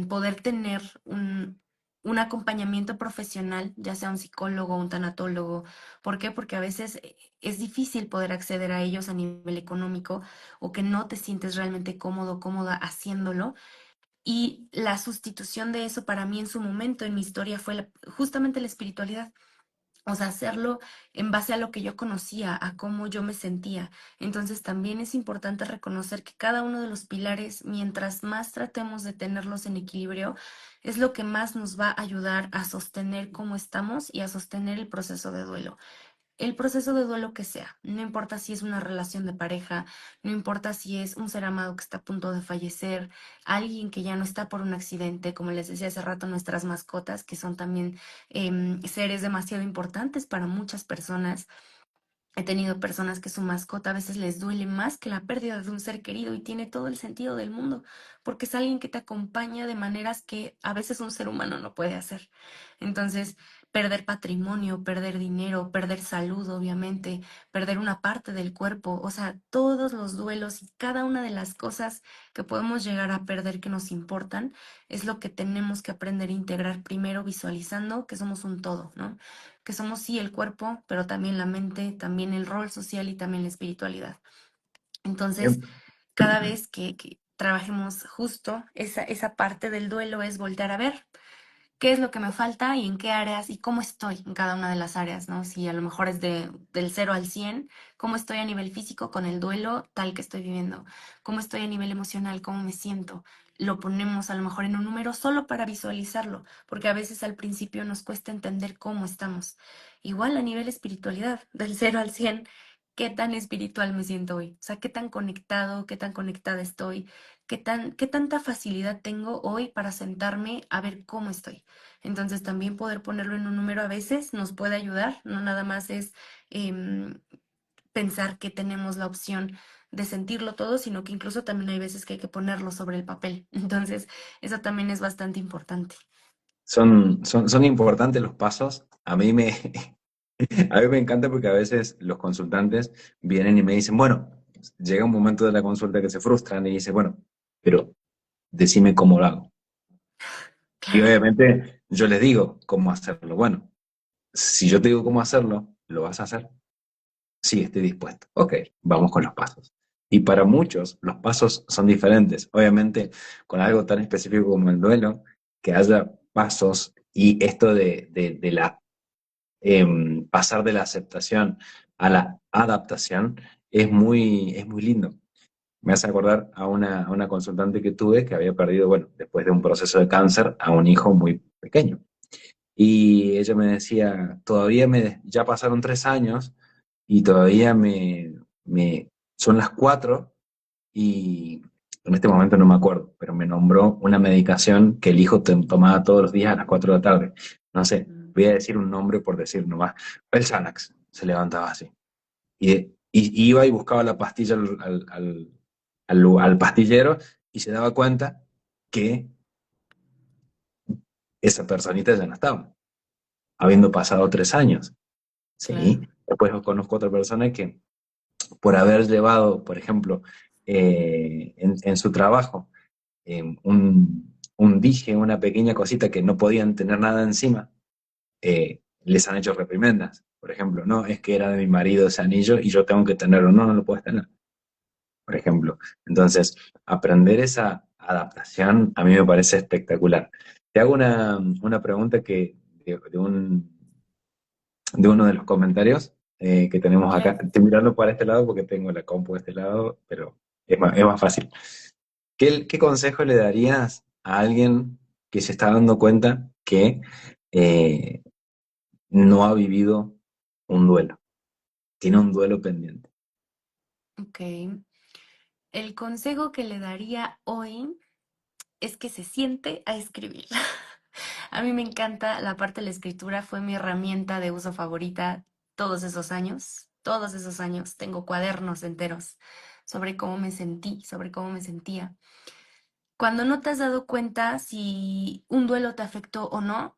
poder tener un acompañamiento profesional, ya sea un psicólogo, un tanatólogo. ¿Por qué? Porque a veces es difícil poder acceder a ellos a nivel económico o que no te sientes realmente cómodo, cómoda haciéndolo. Y la sustitución de eso para mí en su momento, en mi historia, fue justamente la espiritualidad. O sea, hacerlo en base a lo que yo conocía, a cómo yo me sentía. Entonces también es importante reconocer que cada uno de los pilares, mientras más tratemos de tenerlos en equilibrio, es lo que más nos va a ayudar a sostener cómo estamos y a sostener el proceso de duelo. El proceso de duelo que sea, no importa si es una relación de pareja, no importa si es un ser amado que está a punto de fallecer, alguien que ya no está por un accidente, como les decía hace rato, nuestras mascotas, que son también seres demasiado importantes para muchas personas. He tenido personas que su mascota a veces les duele más que la pérdida de un ser querido y tiene todo el sentido del mundo, porque es alguien que te acompaña de maneras que a veces un ser humano no puede hacer. Entonces, perder patrimonio, perder dinero, perder salud, obviamente, perder una parte del cuerpo, o sea, todos los duelos y cada una de las cosas que podemos llegar a perder que nos importan, es lo que tenemos que aprender a integrar primero visualizando que somos un todo, ¿no? Que somos sí el cuerpo, pero también la mente, también el rol social y también la espiritualidad. Entonces, Em, cada vez que trabajemos justo esa parte del duelo es voltear a ver qué es lo que me falta y en qué áreas y cómo estoy en cada una de las áreas, ¿no? Si a lo mejor es del 0 al 100, cómo estoy a nivel físico con el duelo tal que estoy viviendo, cómo estoy a nivel emocional, cómo me siento. Lo ponemos a lo mejor en un número solo para visualizarlo, porque a veces al principio nos cuesta entender cómo estamos. Igual a nivel espiritualidad, del 0 al 100, ¿qué tan espiritual me siento hoy? O sea, ¿qué tan conectado, qué tan conectada estoy? Qué tanta facilidad tengo hoy para sentarme a ver cómo estoy? Entonces también poder ponerlo en un número a veces nos puede ayudar, no nada más es em, pensar que tenemos la opción de sentirlo todo, sino que incluso también hay veces que hay que ponerlo sobre el papel. Entonces, eso también es bastante importante. son importantes los pasos. A mí me encanta porque a veces los consultantes vienen y me dicen, bueno, llega un momento de la consulta que se frustran y dicen, bueno, pero decime cómo lo hago. Y Claro, obviamente yo les digo cómo hacerlo. Bueno, si yo te digo cómo hacerlo, ¿lo vas a hacer? Sí, estoy dispuesto. Ok, vamos con los pasos. Y para muchos los pasos son diferentes. Obviamente, con algo tan específico como el duelo, que haya pasos y esto de la pasar de la aceptación a la adaptación es muy lindo. Me hace acordar a una consultante que tuve que había perdido, bueno, después de un proceso de cáncer, a un hijo muy pequeño. Y ella me decía, ya pasaron 3 años y todavía son las 4 y en este momento no me acuerdo, pero me nombró una medicación que el hijo tomaba todos los días a las 4 de la tarde. No sé, mm, voy a decir un nombre por decir nomás. El Xanax se levantaba así. Y iba y buscaba la pastilla al pastillero y se daba cuenta que esa personita ya no estaba, habiendo pasado 3 años. ¿Sí? claro, Después conozco otra persona que por haber llevado, por ejemplo, en su trabajo, un dije, una pequeña cosita que no podían tener nada encima, les han hecho reprimendas. Por ejemplo, no, es que era de mi marido ese anillo y yo tengo que tenerlo. No, no lo puedes tener, por ejemplo. Entonces, aprender esa adaptación a mí me parece espectacular. Te hago una pregunta de uno de los comentarios que tenemos acá. claro. Estoy mirando para este lado porque tengo la compu de este lado, pero es más fácil. ¿Qué consejo le darías a alguien que se está dando cuenta que eh, no ha vivido un duelo? Tiene un duelo pendiente. Ok. El consejo que le daría hoy es que se siente a escribir. A mí me encanta la parte de la escritura, fue mi herramienta de uso favorita todos esos años. Todos esos años tengo cuadernos enteros sobre cómo me sentí, sobre cómo me sentía. Cuando no te has dado cuenta si un duelo te afectó o no,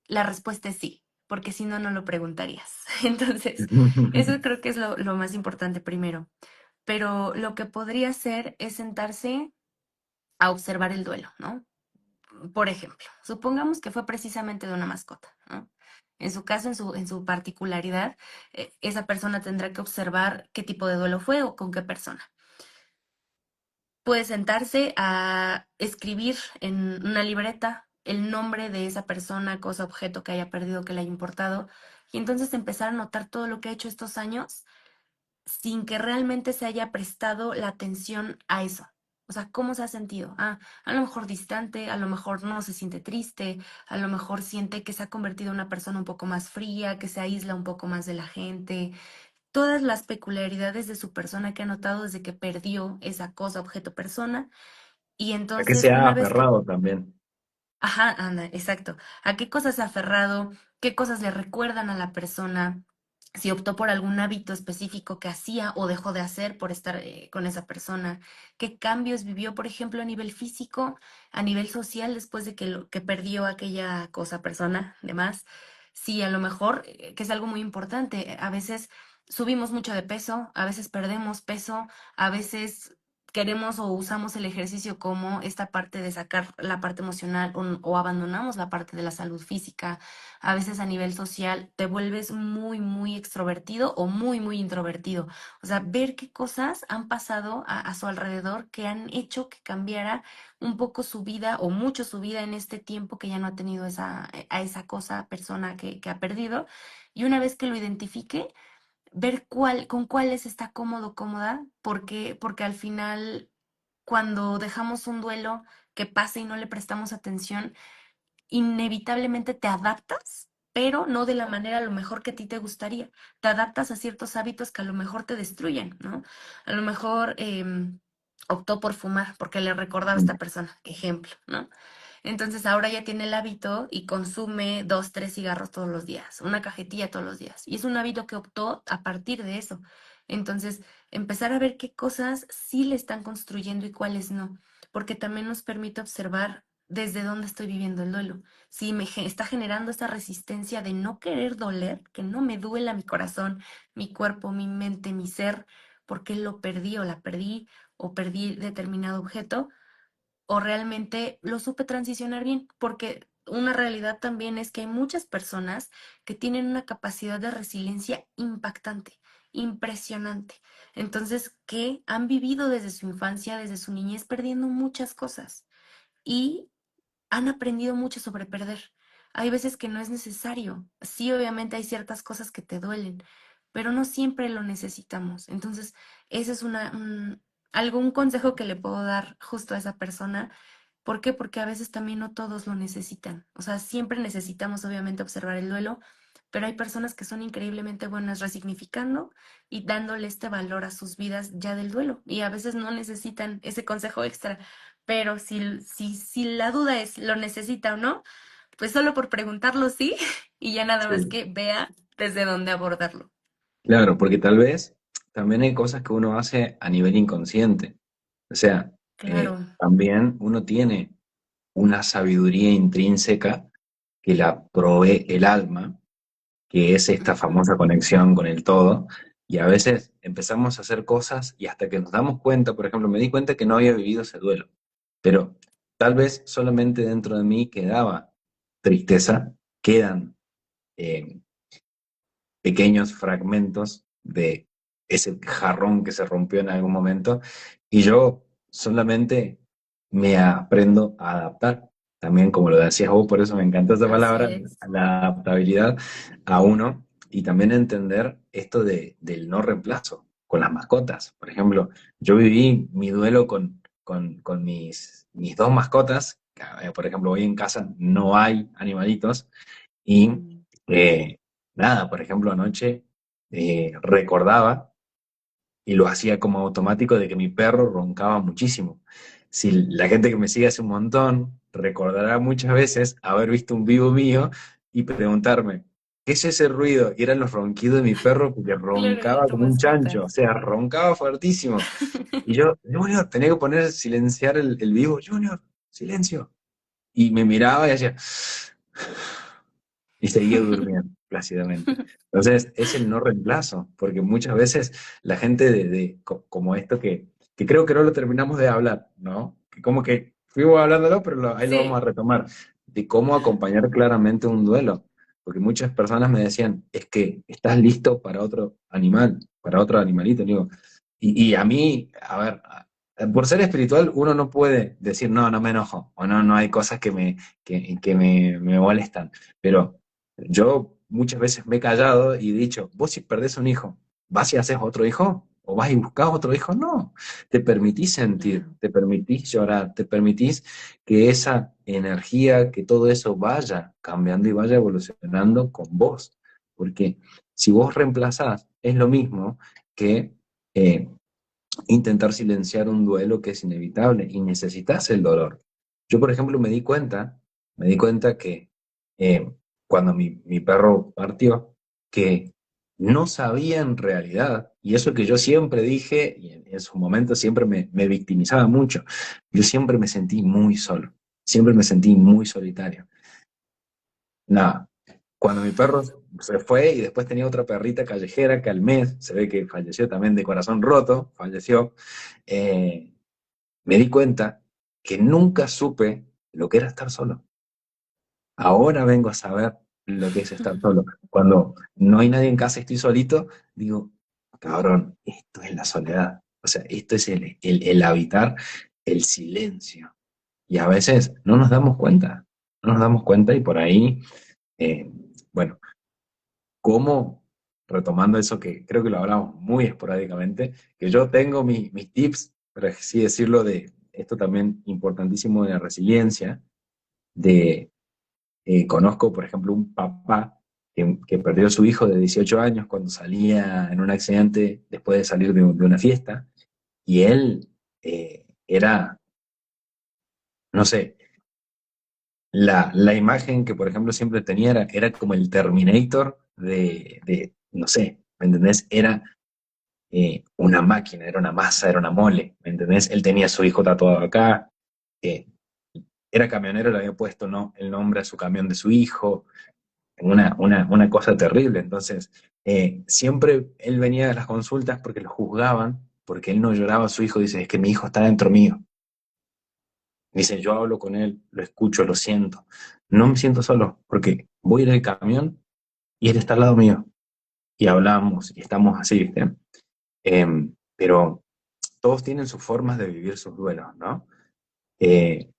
la respuesta es sí, porque si no, no lo preguntarías. Entonces, eso creo que es lo más importante primero. Pero lo que podría hacer es sentarse a observar el duelo, ¿no? Por ejemplo, supongamos que fue precisamente de una mascota, ¿no? En su caso, en su particularidad, esa persona tendrá que observar qué tipo de duelo fue o con qué persona. Puede sentarse a escribir en una libreta el nombre de esa persona, cosa, objeto que haya perdido, que le haya importado, y entonces empezar a notar todo lo que ha hecho estos años sin que realmente se haya prestado la atención a eso. O sea, ¿cómo se ha sentido? Ah, a lo mejor distante, a lo mejor no se siente triste, a lo mejor siente que se ha convertido en una persona un poco más fría, que se aísla un poco más de la gente. Todas las peculiaridades de su persona que ha notado desde que perdió esa cosa, objeto, persona. Y ¿A qué entonces, se ha una vez que, aferrado también? ajá, anda, exacto, ¿a qué cosas se ha aferrado? ¿Qué cosas le recuerdan a la persona? si optó por algún hábito específico que hacía o dejó de hacer por estar con esa persona, qué cambios vivió, por ejemplo, a nivel físico, a nivel social, después de que perdió aquella cosa, persona, demás. Sí, a lo mejor, que es algo muy importante, a veces subimos mucho de peso, a veces perdemos peso, a veces queremos o usamos el ejercicio como esta parte de sacar la parte emocional o abandonamos la parte de la salud física. A veces a nivel social te vuelves muy, muy extrovertido o muy, muy introvertido. O sea, ver qué cosas han pasado a su alrededor que han hecho que cambiara un poco su vida o mucho su vida en este tiempo que ya no ha tenido a esa cosa, persona que ha perdido. Y una vez que lo identifique, ver con cuáles está cómodo, cómoda, porque al final, cuando dejamos un duelo que pase y no le prestamos atención, inevitablemente te adaptas, pero no de la manera a lo mejor que a ti te gustaría. Te adaptas a ciertos hábitos que a lo mejor te destruyen, ¿no? A lo mejor optó por fumar porque le recordaba a esta persona, ejemplo, ¿no? Entonces ahora ya tiene el hábito y consume 2, 3 cigarros todos los días, una cajetilla todos los días. Y es un hábito que optó a partir de eso. Entonces, empezar a ver qué cosas sí le están construyendo y cuáles no, porque también nos permite observar desde dónde estoy viviendo el duelo. Si está generando esta resistencia de no querer doler, que no me duela mi corazón, mi cuerpo, mi mente, mi ser, porque lo perdí o la perdí o perdí determinado objeto, o realmente lo supe transicionar bien, porque una realidad también es que hay muchas personas que tienen una capacidad de resiliencia impactante, impresionante. Entonces, que han vivido desde su infancia, desde su niñez, perdiendo muchas cosas y han aprendido mucho sobre perder. Hay veces que no es necesario. Sí, obviamente hay ciertas cosas que te duelen, pero no siempre lo necesitamos. Entonces, ese es un consejo que le puedo dar justo a esa persona. ¿Por qué? Porque a veces también no todos lo necesitan. O sea, siempre necesitamos obviamente observar el duelo, pero hay personas que son increíblemente buenas resignificando y dándole este valor a sus vidas ya del duelo. Y a veces no necesitan ese consejo extra, pero si la duda es, ¿lo necesita o no? Pues solo por preguntarlo sí, y ya nada más Sí. que vea desde dónde abordarlo. Claro, porque tal vez también hay cosas que uno hace a nivel inconsciente. O sea, Claro. también uno tiene una sabiduría intrínseca que la provee el alma, que es esta Ujú. famosa conexión con el todo, y a veces empezamos a hacer cosas y hasta que nos damos cuenta, por ejemplo, me di cuenta que no había vivido ese duelo, pero tal vez solamente dentro de mí quedaba tristeza, quedan eh, pequeños fragmentos de ese jarrón que se rompió en algún momento y yo solamente me aprendo a adaptar. También, como lo decías vos, por eso me encantó esa Así palabra, es. la adaptabilidad a uno y también entender esto del no reemplazo con las mascotas. Por ejemplo, yo viví mi duelo con mis dos mascotas. Por ejemplo, hoy en casa no hay animalitos y Mm. eh, nada, por ejemplo, anoche recordaba y lo hacía como automático de que mi perro roncaba muchísimo. Si la gente que me sigue hace un montón recordará muchas veces haber visto un vivo mío y preguntarme, ¿qué es ese ruido? Y eran los ronquidos de mi perro porque Claro, de roncaba tu como un mascota. chancho, o sea, roncaba fuertísimo. Y yo, Junior, tenía que poner silenciar el vivo, Junior, silencio. Y me miraba y hacía y seguía durmiendo plácidamente. Entonces, es el no reemplazo, porque muchas veces la gente como esto que creo que no lo terminamos de hablar, ¿no? Que como que fuimos hablándolo, pero ahí lo vamos a Sí, retomar, de cómo acompañar claramente un duelo. Porque muchas personas me decían, es que estás listo para otro animal, para otro animalito. Digo, y a mí, a ver, por ser espiritual, uno no puede decir, no, no me enojo, o no, no hay cosas que me molestan. Pero yo muchas veces me he callado y he dicho, vos si perdés un hijo, ¿vas y haces otro hijo? ¿O vas y buscas otro hijo? No, te permitís sentir, claro. te permitís llorar, te permitís que esa energía, que todo eso vaya cambiando y vaya evolucionando con vos. Porque si vos reemplazás, es lo mismo que eh, intentar silenciar un duelo que es inevitable y necesitas el dolor. Yo, por ejemplo, me di cuenta que eh, cuando mi perro partió, que no sabía en realidad, y eso que yo siempre dije, y en su momento siempre me victimizaba mucho, yo siempre me sentí muy solo, siempre me sentí muy solitario. Nada, cuando mi perro se fue y después tenía otra perrita callejera que al mes, se ve que falleció también de corazón roto, falleció, eh, me di cuenta que nunca supe lo que era estar solo. Ahora vengo a saber lo que es estar solo. Cuando no hay nadie en casa y estoy solito, digo, cabrón, esto es la soledad. O sea, esto es el habitar el silencio. Y a veces no nos damos cuenta, no nos damos cuenta y por ahí, eh, bueno, ¿cómo? Retomando eso que creo que lo hablamos muy esporádicamente, que yo tengo mis tips, por así decirlo, de esto también importantísimo de la resiliencia, de conozco, por ejemplo, un papá que perdió a su hijo de 18 años cuando salía en un accidente después de salir de una fiesta, y él era, no sé, la imagen que, por ejemplo, siempre tenía era como el Terminator no sé, ¿me entendés? Era una máquina, era una masa, era una mole, ¿me entendés? Él tenía a su hijo tatuado acá, eh, era camionero, le había puesto ¿no? el nombre a su camión de su hijo, una cosa terrible. Entonces, siempre él venía a las consultas porque lo juzgaban, porque él no lloraba a su hijo, dice, es que mi hijo está dentro mío. Dice, yo hablo con él, lo escucho, lo siento. No me siento solo, porque voy en el camión y él está al lado mío. Y hablamos, y estamos así, ¿viste? Pero todos tienen sus formas de vivir sus duelos, ¿no? Eh,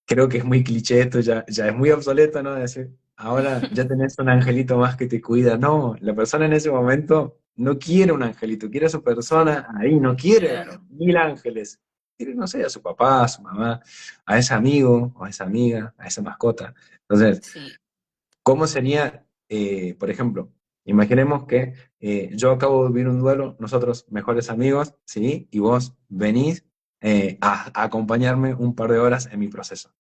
Creo que es muy cliché esto, ya es muy obsoleto, ¿no? Decir, ahora ya tenés un angelito más que te cuida. No, la persona en ese momento no quiere un angelito, quiere a su persona ahí, no quiere Claro, 1000 ángeles. Quiere, no sé, a su papá, a su mamá, a ese amigo o a esa amiga, a esa mascota. Entonces, sí. ¿cómo sería, por ejemplo, imaginemos que yo acabo de vivir un duelo, nosotros mejores amigos, ¿sí? Y vos venís a acompañarme un par de horas en mi proceso.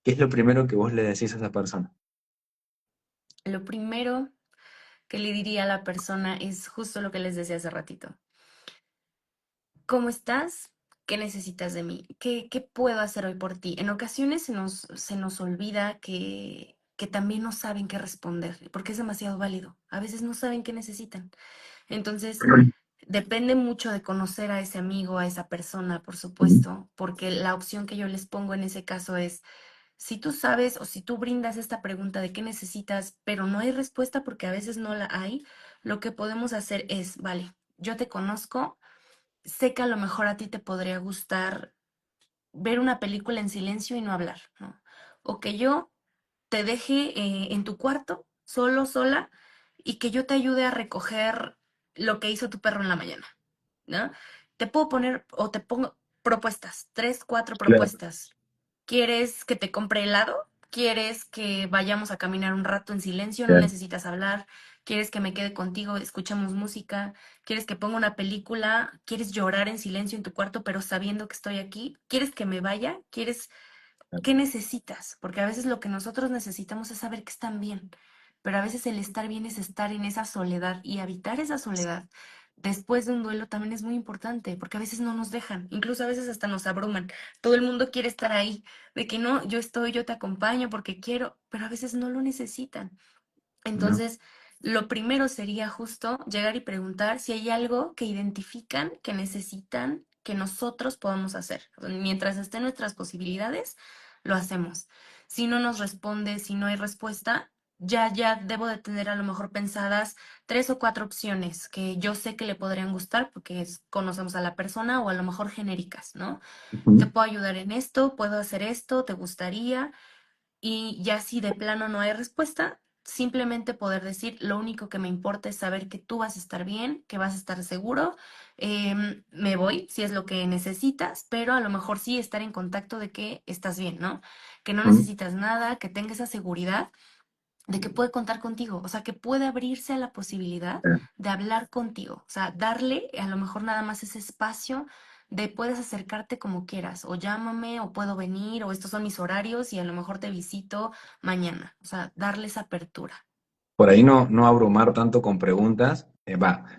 ¿Qué es lo primero que vos le decís a esa persona? Lo primero que le diría a la persona es justo lo que les decía hace ratito. ¿Cómo estás? ¿Qué necesitas de mí? ¿Qué puedo hacer hoy por ti? En ocasiones se nos olvida que también no saben qué responder, porque es demasiado válido. A veces no saben qué necesitan. Entonces, depende mucho de conocer a ese amigo, a esa persona, por supuesto, porque la opción que yo les pongo en ese caso es, si tú sabes o si tú brindas esta pregunta de qué necesitas, pero no hay respuesta porque a veces no la hay, lo que podemos hacer es, vale, yo te conozco, sé que a lo mejor a ti te podría gustar ver una película en silencio y no hablar, ¿no? O que yo te deje en tu cuarto, solo, sola, y que yo te ayude a recoger lo que hizo tu perro en la mañana, ¿no? Te puedo poner o te pongo propuestas, tres, cuatro Claro, propuestas. ¿Quieres que te compre helado? ¿Quieres que vayamos a caminar un rato en silencio? No claro, necesitas hablar. ¿Quieres que me quede contigo? Escuchamos música. ¿Quieres que ponga una película? ¿Quieres llorar en silencio en tu cuarto pero sabiendo que estoy aquí? ¿Quieres que me vaya? ¿Quieres claro. qué necesitas? Porque a veces lo que nosotros necesitamos es saber que están bien, pero a veces el estar bien es estar en esa soledad y habitar esa soledad después de un duelo también es muy importante, porque a veces no nos dejan, incluso a veces hasta nos abruman. Todo el mundo quiere estar ahí, de que no, yo estoy, yo te acompaño porque quiero, pero a veces no lo necesitan. ¿No? Entonces, lo primero sería justo llegar y preguntar si hay algo que identifican, que necesitan, que nosotros podamos hacer. Mientras estén nuestras posibilidades, lo hacemos. Si no nos responde, si no hay respuesta, ya debo de tener a lo mejor pensadas tres o cuatro opciones que yo sé que le podrían gustar porque conocemos a la persona o a lo mejor genéricas, ¿no? Te Ujú, puedo ayudar en esto, puedo hacer esto, ¿te gustaría? Y ya si de plano no hay respuesta, simplemente poder decir, lo único que me importa es saber que tú vas a estar bien, que vas a estar seguro, me voy si es lo que necesitas, pero a lo mejor sí estar en contacto de que estás bien, ¿no? Que no ujú, necesitas nada, que tengas esa seguridad de que puede contar contigo, o sea, que puede abrirse a la posibilidad de hablar contigo, o sea, darle a lo mejor nada más ese espacio de puedes acercarte como quieras, o llámame, o puedo venir, o estos son mis horarios y a lo mejor te visito mañana, o sea, darle esa apertura. por ahí no abrumar tanto con preguntas.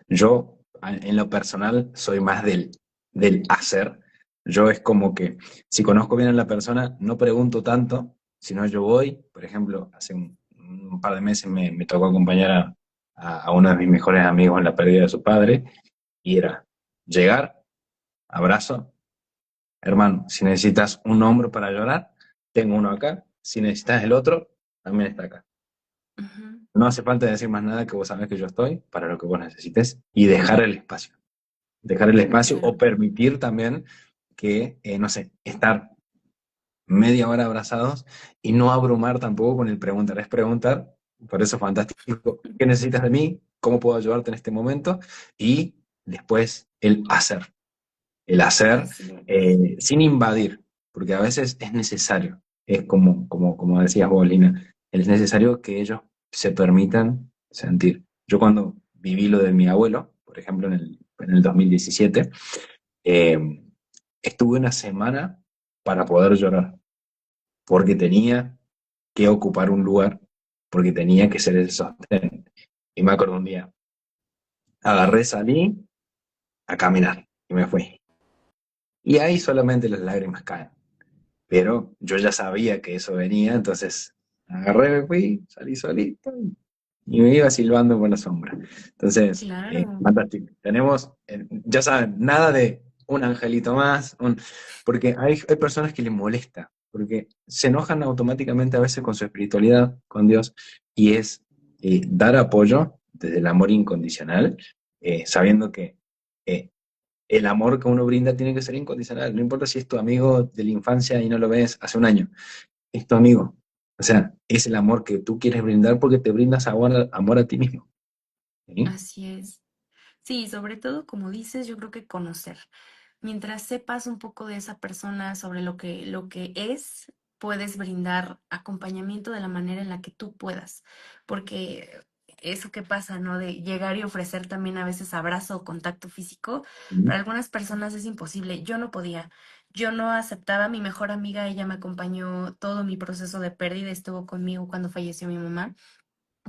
Yo en lo personal soy más del hacer. Yo es como que si conozco bien a la persona, no pregunto tanto, sino yo voy, por ejemplo, hace un par de meses me tocó acompañar a uno de mis mejores amigos en la pérdida de su padre, y era llegar, abrazo, hermano, si necesitas un hombro para llorar, tengo uno acá, si necesitas el otro, también está acá. Ujú. No hace falta decir más nada, que vos sabés que yo estoy para lo que vos necesites, y dejar el espacio. Dejar el espacio o Claro. permitir también que, no sé, estar media hora abrazados y no abrumar tampoco con el preguntar. Es preguntar, por eso es fantástico, ¿qué necesitas de mí? ¿Cómo puedo ayudarte en este momento? Y después el hacer. El hacer Así es. sin invadir, porque a veces es necesario. Es como decías vos, Lina, es necesario que ellos se permitan sentir. Yo cuando viví lo de mi abuelo, por ejemplo, en el 2017, eh, estuve una semana para poder llorar, porque tenía que ocupar un lugar, porque tenía que ser el sostén. Y me acuerdo un día, agarré, salí a caminar y me fui. Y ahí solamente las lágrimas caen. Pero yo ya sabía que eso venía, entonces agarré, me fui, salí solito y me iba silbando por la sombra. Entonces, Claro. fantástico. Tenemos, ya saben, nada de un angelito más, porque hay personas que les molesta, porque se enojan automáticamente a veces con su espiritualidad, con Dios, y es dar apoyo desde el amor incondicional, sabiendo que eh, el amor que uno brinda tiene que ser incondicional. No importa si es tu amigo de la infancia y no lo ves hace un año, es tu amigo. O sea, es el amor que tú quieres brindar porque te brindas amor a ti mismo. ¿Sí? Así es. Sí, sobre todo, como dices, yo creo que conocer. Mientras sepas un poco de esa persona sobre lo que es, puedes brindar acompañamiento de la manera en la que tú puedas. Porque eso que pasa, ¿no? De llegar y ofrecer también a veces abrazo o contacto físico, para algunas personas es imposible. Yo no podía. Yo no aceptaba. Mi mejor amiga, ella me acompañó todo mi proceso de pérdida, estuvo conmigo cuando falleció mi mamá,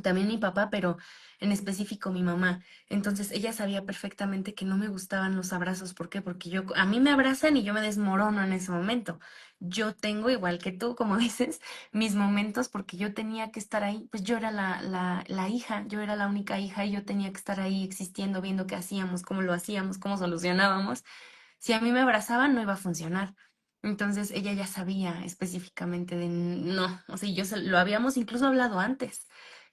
también mi papá, pero en específico mi mamá. Entonces ella sabía perfectamente que no me gustaban los abrazos. ¿Por qué? Porque yo, a mí me abrazan y yo me desmorono en ese momento. Yo tengo, igual que tú, como dices, mis momentos porque yo tenía que estar ahí. Pues yo era la hija, yo era la única hija y yo tenía que estar ahí existiendo, viendo qué hacíamos, cómo lo hacíamos, cómo solucionábamos. Si a mí me abrazaban, no iba a funcionar. Entonces ella ya sabía específicamente de no, o sea, lo habíamos incluso hablado antes.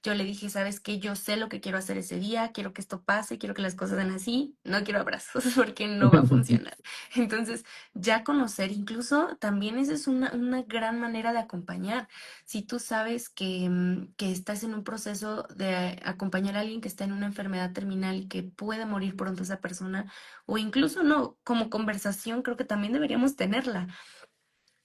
Yo le dije, ¿sabes qué? Yo sé lo que quiero hacer ese día, quiero que esto pase, quiero que las cosas sean así, no quiero abrazos porque no va a funcionar. Entonces, ya conocer, incluso también esa es una gran manera de acompañar. Si tú sabes que estás en un proceso de acompañar a alguien que está en una enfermedad terminal y que puede morir pronto esa persona, o incluso no, como conversación, creo que también deberíamos tenerla.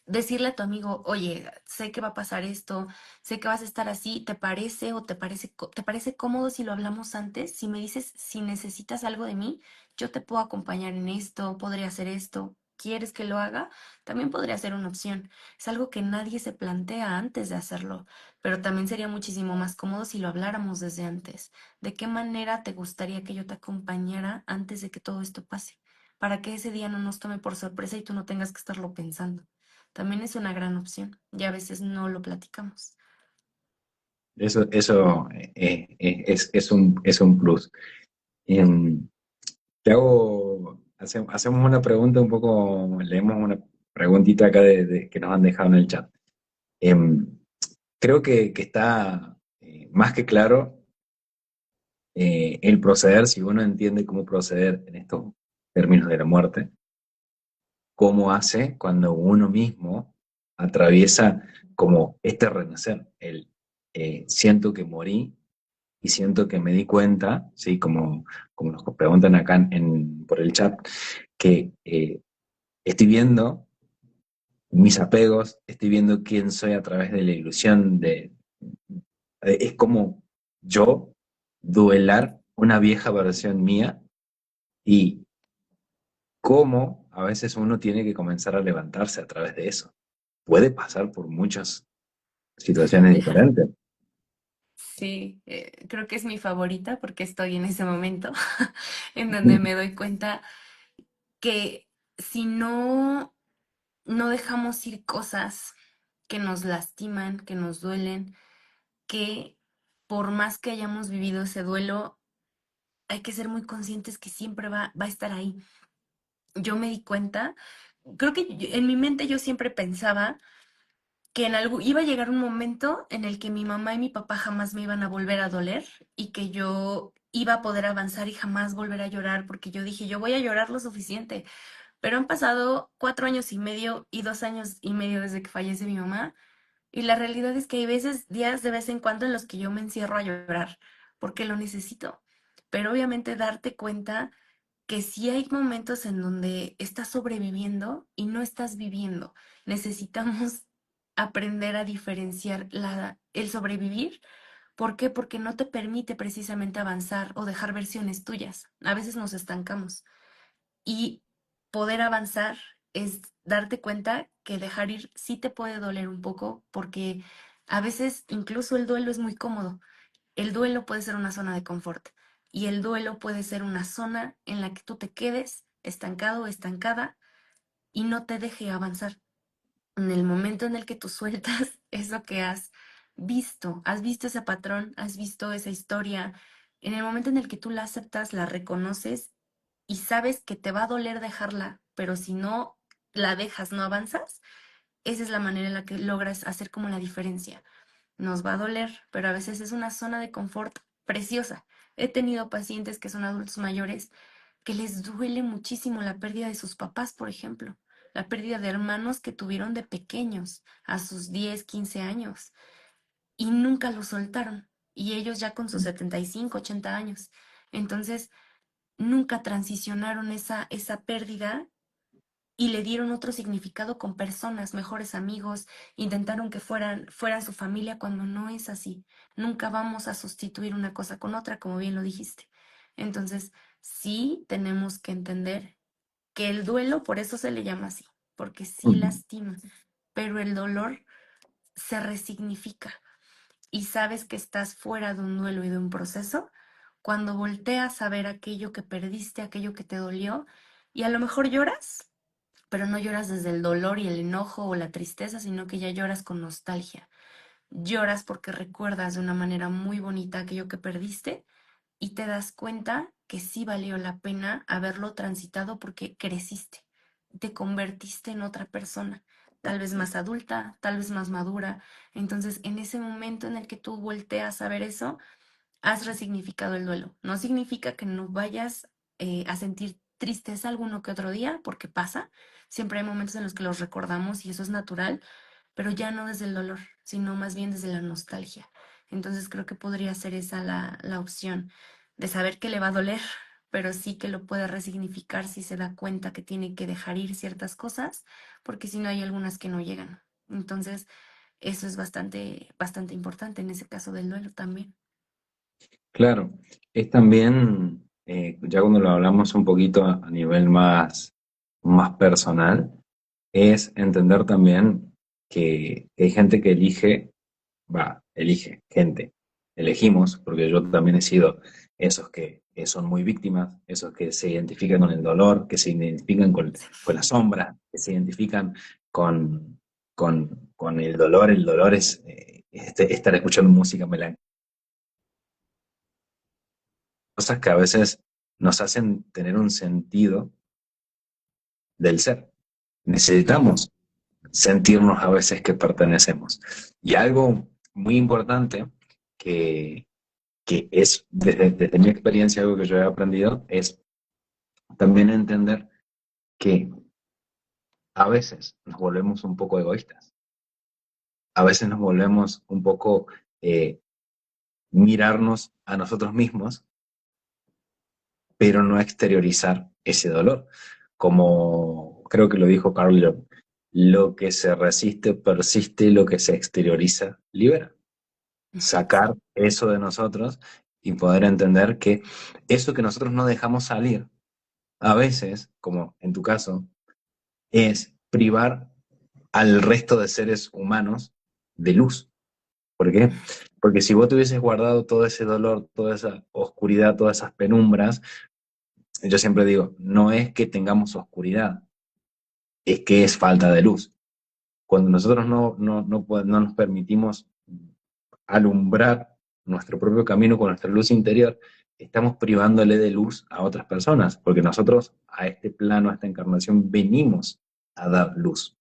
Decirle a tu amigo, oye, sé que va a pasar esto, sé que vas a estar así, ¿te parece o te parece cómodo si lo hablamos antes? Si me dices si necesitas algo de mí, yo te puedo acompañar en esto, podría hacer esto. ¿Quieres que lo haga? También podría ser una opción. Es algo que nadie se plantea antes de hacerlo, pero también sería muchísimo más cómodo si lo habláramos desde antes. ¿De qué manera te gustaría que yo te acompañara antes de que todo esto pase? Para que ese día no nos tome por sorpresa y tú no tengas que estarlo pensando. También es una gran opción y a veces no lo platicamos. Eso es un plus. Em, hacemos una pregunta un poco, leemos una preguntita acá que nos han dejado en el chat. Em, Creo que está más que claro el proceder, si uno entiende cómo proceder en estos términos de la muerte, cómo hace cuando uno mismo atraviesa como este renacer, siento que morí y siento que me di cuenta, ¿sí? Como nos preguntan acá por el chat, que estoy viendo mis apegos, estoy viendo quién soy a través de la ilusión es como yo duelar una vieja versión mía, y cómo a veces uno tiene que comenzar a levantarse a través de eso. Puede pasar por muchas situaciones diferentes. Sí, creo que es mi favorita porque estoy en ese momento en donde me doy cuenta que si no dejamos ir cosas que nos lastiman, que nos duelen, que por más que hayamos vivido ese duelo, hay que ser muy conscientes que siempre va a estar ahí. Yo me di cuenta, creo que en mi mente yo siempre pensaba que iba a llegar un momento en el que mi mamá y mi papá jamás me iban a volver a doler y que yo iba a poder avanzar y jamás volver a llorar, porque yo dije, yo voy a llorar lo suficiente. Pero han pasado 4 años y medio y 2 años y medio desde que fallece mi mamá, y la realidad es que hay veces, días de vez en cuando en los que yo me encierro a llorar porque lo necesito. Pero obviamente darte cuenta que sí hay momentos en donde estás sobreviviendo y no estás viviendo. Necesitamos aprender a diferenciar el sobrevivir. ¿Por qué? Porque no te permite precisamente avanzar o dejar versiones tuyas. A veces nos estancamos. Y poder avanzar es darte cuenta que dejar ir sí te puede doler un poco, porque a veces incluso el duelo es muy cómodo. El duelo puede ser una zona de confort y el duelo puede ser una zona en la que tú te quedes estancado o estancada y no te deje avanzar. En el momento en el que tú sueltas eso que has visto ese patrón, has visto esa historia, en el momento en el que tú la aceptas, la reconoces y sabes que te va a doler dejarla, pero si no la dejas, no avanzas, esa es la manera en la que logras hacer como la diferencia. Nos va a doler, pero a veces es una zona de confort preciosa. He tenido pacientes que son adultos mayores que les duele muchísimo la pérdida de sus papás, por ejemplo, la pérdida de hermanos que tuvieron de pequeños, a sus 10, 15 años, y nunca lo soltaron, y ellos ya con sus 75, 80 años. Entonces, nunca transicionaron esa pérdida y le dieron otro significado con personas, mejores amigos, intentaron que fueran su familia cuando no es así. Nunca vamos a sustituir una cosa con otra, como bien lo dijiste. Entonces, sí tenemos que entender que el duelo, por eso se le llama así, porque sí Ujú. lastima, pero el dolor se resignifica y sabes que estás fuera de un duelo y de un proceso cuando volteas a ver aquello que perdiste, aquello que te dolió, y a lo mejor lloras, pero no lloras desde el dolor y el enojo o la tristeza, sino que ya lloras con nostalgia. Lloras porque recuerdas de una manera muy bonita aquello que perdiste y te das cuenta que sí valió la pena haberlo transitado porque creciste, te convertiste en otra persona, tal vez más adulta, tal vez más madura. Entonces, en ese momento en el que tú volteas a ver eso, has resignificado el duelo. No significa que no vayas a sentir tristeza alguno que otro día, porque pasa. Siempre hay momentos en los que los recordamos y eso es natural, pero ya no desde el dolor, sino más bien desde la nostalgia. Entonces creo que podría ser esa la opción de saber que le va a doler, pero sí que lo puede resignificar si se da cuenta que tiene que dejar ir ciertas cosas, porque si no hay algunas que no llegan. Entonces, eso es bastante, bastante importante en ese caso del duelo también. Claro, es también, ya cuando lo hablamos un poquito a nivel más personal, es entender también que hay gente que elige, gente, elegimos, porque yo también he sido esos que son muy víctimas, esos que se identifican con el dolor, que se identifican con la sombra, que se identifican con el dolor es estar escuchando música melancólica, cosas que a veces nos hacen tener un sentido del ser. Ujú. Necesitamos sentirnos a veces que pertenecemos. Y algo muy importante que, que es, desde mi experiencia, algo que yo he aprendido, es también entender que a veces nos volvemos un poco egoístas, a veces nos volvemos un poco eh, mirarnos a nosotros mismos, pero no exteriorizar ese dolor. Como creo que lo dijo Carl Jung, lo que se resiste persiste, lo que se exterioriza libera. Sacar Sí. eso de nosotros y poder entender que eso que nosotros no dejamos salir, a veces, como en tu caso, es privar al resto de seres humanos de luz. ¿Por qué? Porque si vos te hubieses guardado todo ese dolor, toda esa oscuridad, todas esas penumbras, yo siempre digo, no es que tengamos oscuridad, es que es falta de luz. Cuando nosotros no nos permitimos alumbrar nuestro propio camino con nuestra luz interior, estamos privándole de luz a otras personas, porque nosotros a este plano, a esta encarnación, venimos a dar luz.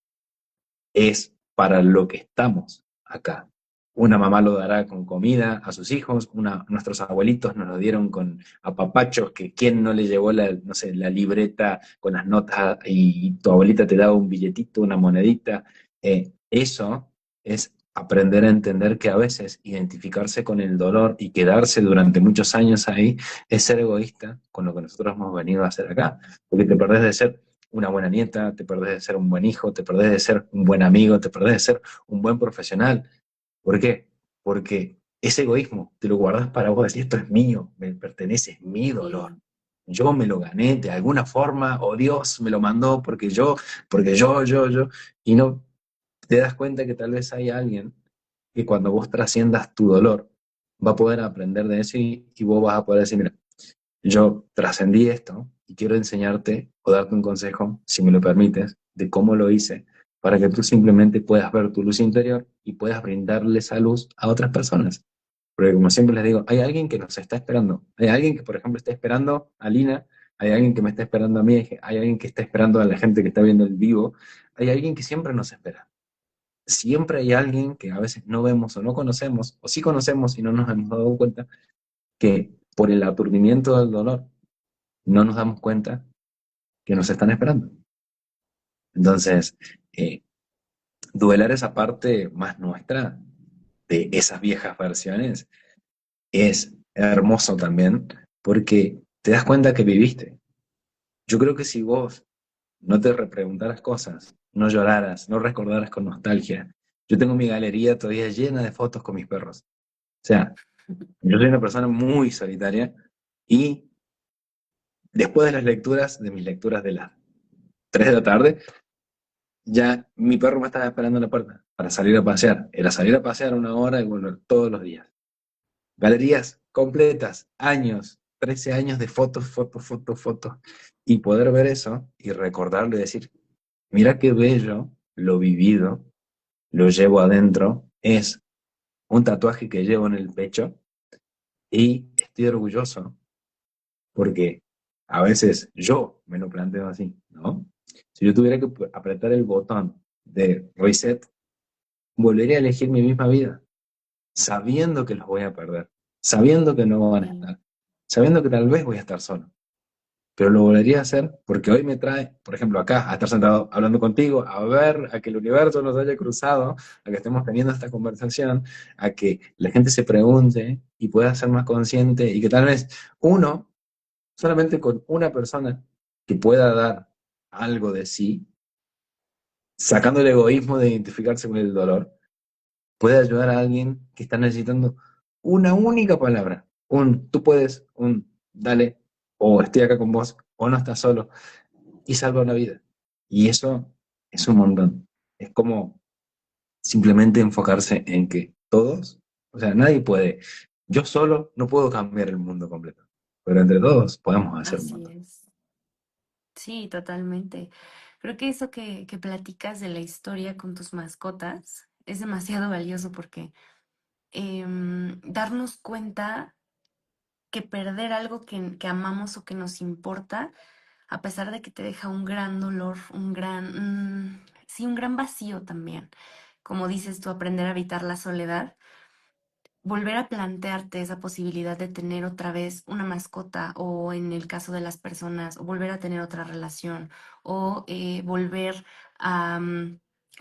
Es para lo que estamos acá. Una mamá lo dará con comida a sus hijos, nuestros abuelitos nos lo dieron con apapachos, que quién no le llevó la, no sé, la libreta con las notas y tu abuelita te daba un billetito, una monedita. Eso es aprender a entender que a veces identificarse con el dolor y quedarse durante muchos años ahí es ser egoísta con lo que nosotros hemos venido a hacer acá, porque te perdés de ser una buena nieta, te perdés de ser un buen hijo, te perdés de ser un buen amigo, te perdés de ser un buen profesional. ¿Por qué? Porque ese egoísmo te lo guardas para vos, decir, esto es mío, me pertenece, es mi dolor. Sí, Yo me lo gané de alguna forma, o Dios me lo mandó porque yo, y no te das cuenta que tal vez hay alguien que cuando vos trasciendas tu dolor va a poder aprender de eso y vos vas a poder decir, mira, yo trascendí esto y quiero enseñarte o darte un consejo, si me lo permites, de cómo lo hice, para que tú simplemente puedas ver tu luz interior y puedas brindarle esa luz a otras personas. Porque como siempre les digo, hay alguien que nos está esperando. Hay alguien que, por ejemplo, está esperando a Lina, hay alguien que me está esperando a mí, hay alguien que está esperando a la gente que está viendo el vivo, hay alguien que siempre nos espera. Siempre hay alguien que a veces no vemos o no conocemos, o sí conocemos y no nos hemos dado cuenta, que por el aturdimiento del dolor no nos damos cuenta que nos están esperando. Entonces, eh, duelar esa parte más nuestra de esas viejas versiones es hermoso también porque te das cuenta que viviste. Yo creo que si vos no te repreguntaras cosas, no lloraras, no recordaras con nostalgia, yo tengo mi galería todavía llena de fotos con mis perros. O sea, yo soy una persona muy solitaria y después de las lecturas, de mis lecturas de las 3 de la tarde, ya mi perro me estaba esperando en la puerta para salir a pasear. Era salir a pasear una hora y volver todos los días. Galerías completas, años, 13 años de fotos, fotos, fotos, fotos. Y poder ver eso y recordarlo y decir, mira qué bello lo vivido, lo llevo adentro. Es un tatuaje que llevo en el pecho y estoy orgulloso porque a veces yo me lo planteo así, ¿no? Si yo tuviera que apretar el botón de reset, volvería a elegir mi misma vida, sabiendo que los voy a perder, sabiendo que no van a sí, estar, sabiendo que tal vez voy a estar solo, pero lo volvería a hacer porque hoy me trae, por ejemplo, acá, a estar sentado hablando contigo, a ver, a que el universo nos haya cruzado, a que estemos teniendo esta conversación, a que la gente se pregunte y pueda ser más consciente y que tal vez uno, solamente con una persona que pueda dar algo de sí, sacando el egoísmo de identificarse con el dolor, puede ayudar a alguien que está necesitando una única palabra, un tú puedes, un dale, o estoy acá con vos, o no estás solo, y salva una vida. Y eso es un montón. Es como simplemente enfocarse en que todos, o sea, nadie puede, yo solo no puedo cambiar el mundo completo, pero entre todos podemos hacer un así montón. es. Sí, totalmente. Creo que eso que platicas de la historia con tus mascotas es demasiado valioso porque darnos cuenta que perder algo que amamos o que nos importa, a pesar de que te deja un gran dolor, sí, un gran vacío también. Como dices tú, aprender a evitar la soledad, volver a plantearte esa posibilidad de tener otra vez una mascota o en el caso de las personas, o volver a tener otra relación o volver a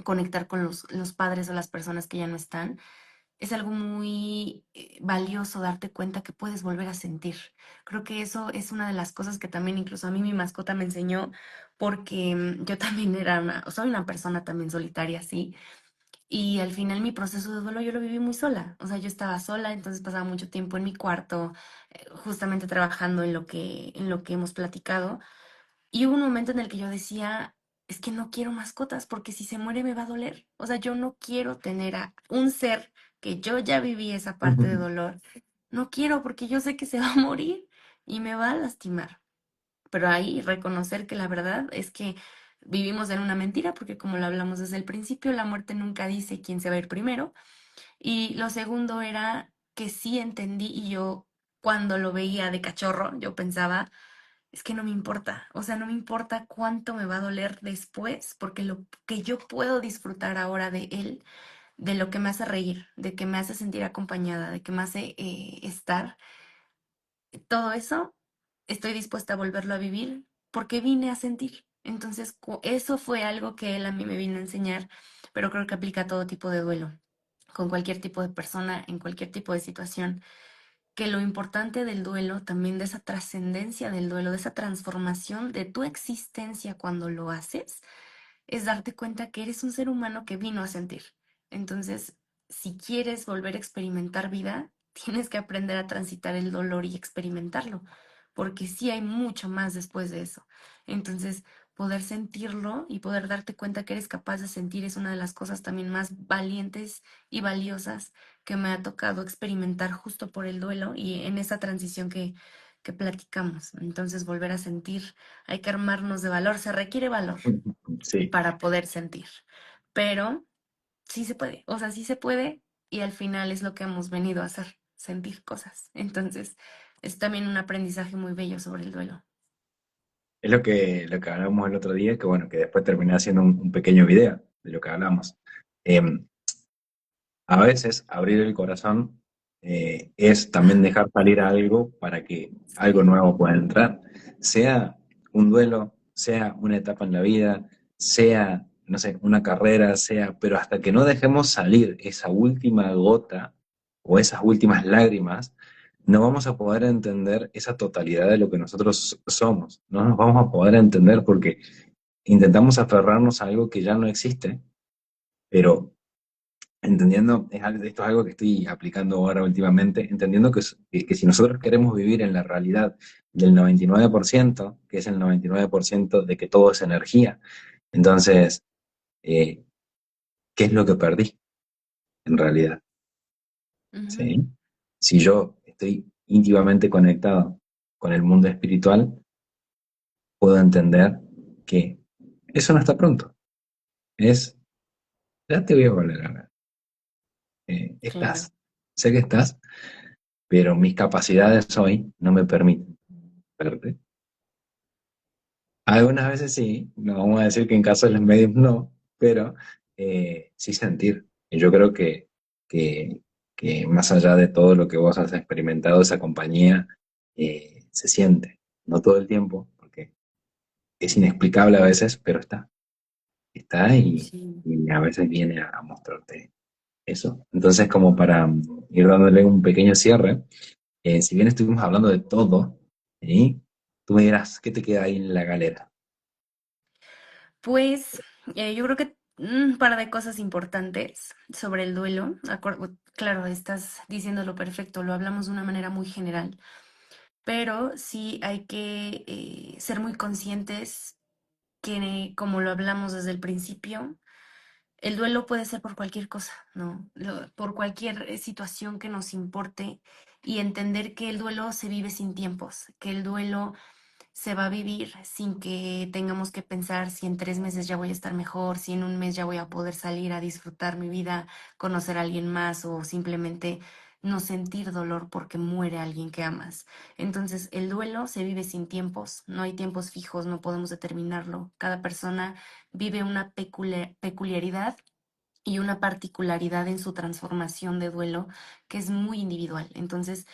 conectar con los padres o las personas que ya no están, es algo muy valioso darte cuenta que puedes volver a sentir. Creo que eso es una de las cosas que también incluso a mí mi mascota me enseñó porque yo también soy una persona también solitaria, sí. Y al final mi proceso de duelo yo lo viví muy sola. O sea, yo estaba sola, entonces pasaba mucho tiempo en mi cuarto, justamente trabajando en lo que hemos platicado. Y hubo un momento en el que yo decía, es que no quiero mascotas porque si se muere me va a doler. O sea, yo no quiero tener a un ser que yo ya viví esa parte de dolor, no quiero porque yo sé que se va a morir y me va a lastimar. Pero ahí reconocer que la verdad es que vivimos en una mentira, porque como lo hablamos desde el principio, la muerte nunca dice quién se va a ir primero. Y lo segundo era que sí entendí y yo cuando lo veía de cachorro, yo pensaba, es que no me importa, o sea, no me importa cuánto me va a doler después, porque lo que yo puedo disfrutar ahora de él, de lo que me hace reír, de que me hace sentir acompañada, de que me hace estar, todo eso estoy dispuesta a volverlo a vivir porque vine a sentir. Entonces, eso fue algo que él a mí me vino a enseñar, pero creo que aplica a todo tipo de duelo, con cualquier tipo de persona, en cualquier tipo de situación, que lo importante del duelo, también de esa trascendencia del duelo, de esa transformación de tu existencia cuando lo haces, es darte cuenta que eres un ser humano que vino a sentir. Entonces, si quieres volver a experimentar vida, tienes que aprender a transitar el dolor y experimentarlo, porque sí hay mucho más después de eso. Entonces, poder sentirlo y poder darte cuenta que eres capaz de sentir es una de las cosas también más valientes y valiosas que me ha tocado experimentar justo por el duelo y en esa transición que platicamos. Entonces, volver a sentir, hay que armarnos de valor, se requiere valor Sí, para poder sentir. Pero sí se puede, o sea, sí se puede y al final es lo que hemos venido a hacer, sentir cosas. Entonces, es también un aprendizaje muy bello sobre el duelo. es lo que hablamos el otro día, que bueno, que después terminé haciendo un pequeño video de lo que hablamos. Em, A veces abrir el corazón es también Ah, dejar salir algo para que algo sí. nuevo pueda entrar, sea un duelo, sea una etapa en la vida, sea, no sé, una carrera, sea, pero hasta que no dejemos salir esa última gota o esas últimas lágrimas, no vamos a poder entender esa totalidad de lo que nosotros somos, no nos vamos a poder entender porque intentamos aferrarnos a algo que ya no existe, pero entendiendo, esto es algo que estoy aplicando ahora últimamente, entendiendo que si nosotros queremos vivir en la realidad del 99%, que es el 99% de que todo es energía, entonces, eh, ¿qué es lo que perdí en realidad? Ujú, ¿Sí? Si yo estoy íntimamente conectado con el mundo espiritual, puedo entender que eso no está pronto, es, ya te voy a volver a ver. claro. Sé que estás, pero mis capacidades hoy no me permiten verte. Algunas veces sí, no vamos a decir que en caso de los medios no, pero sí sentir. Y yo creo que, que más allá de todo lo que vos has experimentado, esa compañía se siente, no todo el tiempo, porque es inexplicable a veces, pero está Sí. y a veces viene a mostrarte eso. Entonces, como para ir dándole un pequeño cierre, si bien estuvimos hablando de todo, ¿sí? Tú me dirás, ¿qué te queda ahí en la galera? Pues yo creo que un par de cosas importantes sobre el duelo. Claro, estás diciéndolo perfecto, lo hablamos de una manera muy general, pero sí hay que ser muy conscientes que, como lo hablamos desde el principio, el duelo puede ser por cualquier cosa, ¿no? Por cualquier situación que nos importe y entender que el duelo se vive sin tiempos, que el duelo se va a vivir sin que tengamos que pensar si en 3 meses ya voy a estar mejor, si en un mes ya voy a poder salir a disfrutar mi vida, conocer a alguien más o simplemente no sentir dolor porque muere alguien que amas. Entonces, el duelo se vive sin tiempos, no hay tiempos fijos, no podemos determinarlo. Cada persona vive una peculiaridad y una particularidad en su transformación de duelo que es muy individual. Entonces,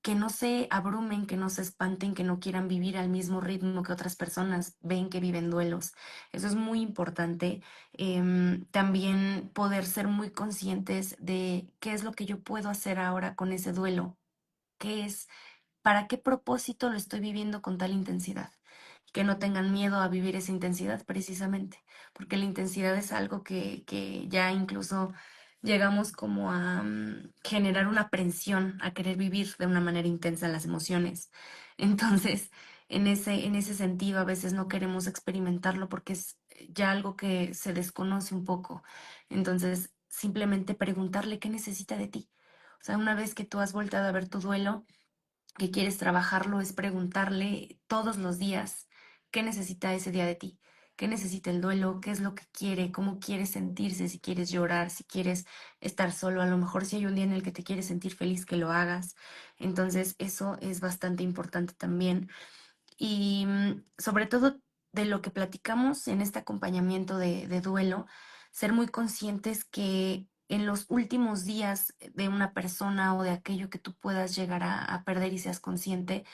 que no se abrumen, que no se espanten, que no quieran vivir al mismo ritmo que otras personas ven que viven duelos. Eso es muy importante. También poder ser muy conscientes de qué es lo que yo puedo hacer ahora con ese duelo, qué es, para qué propósito lo estoy viviendo con tal intensidad. Que no tengan miedo a vivir esa intensidad precisamente, porque la intensidad es algo que ya incluso llegamos como a generar una aprensión a querer vivir de una manera intensa las emociones. Entonces, en ese sentido, a veces no queremos experimentarlo porque es ya algo que se desconoce un poco. Entonces, simplemente preguntarle qué necesita de ti. O sea, una vez que tú has volteado a ver tu duelo, que quieres trabajarlo, es preguntarle todos los días qué necesita ese día de ti, qué necesita el duelo, qué es lo que quiere, cómo quieres sentirse, si quieres llorar, si quieres estar solo, a lo mejor si hay un día en el que te quieres sentir feliz, que lo hagas. Entonces, eso es bastante importante también. Y sobre todo de lo que platicamos en este acompañamiento de duelo, ser muy conscientes que en los últimos días de una persona o de aquello que tú puedas llegar a perder y seas consciente,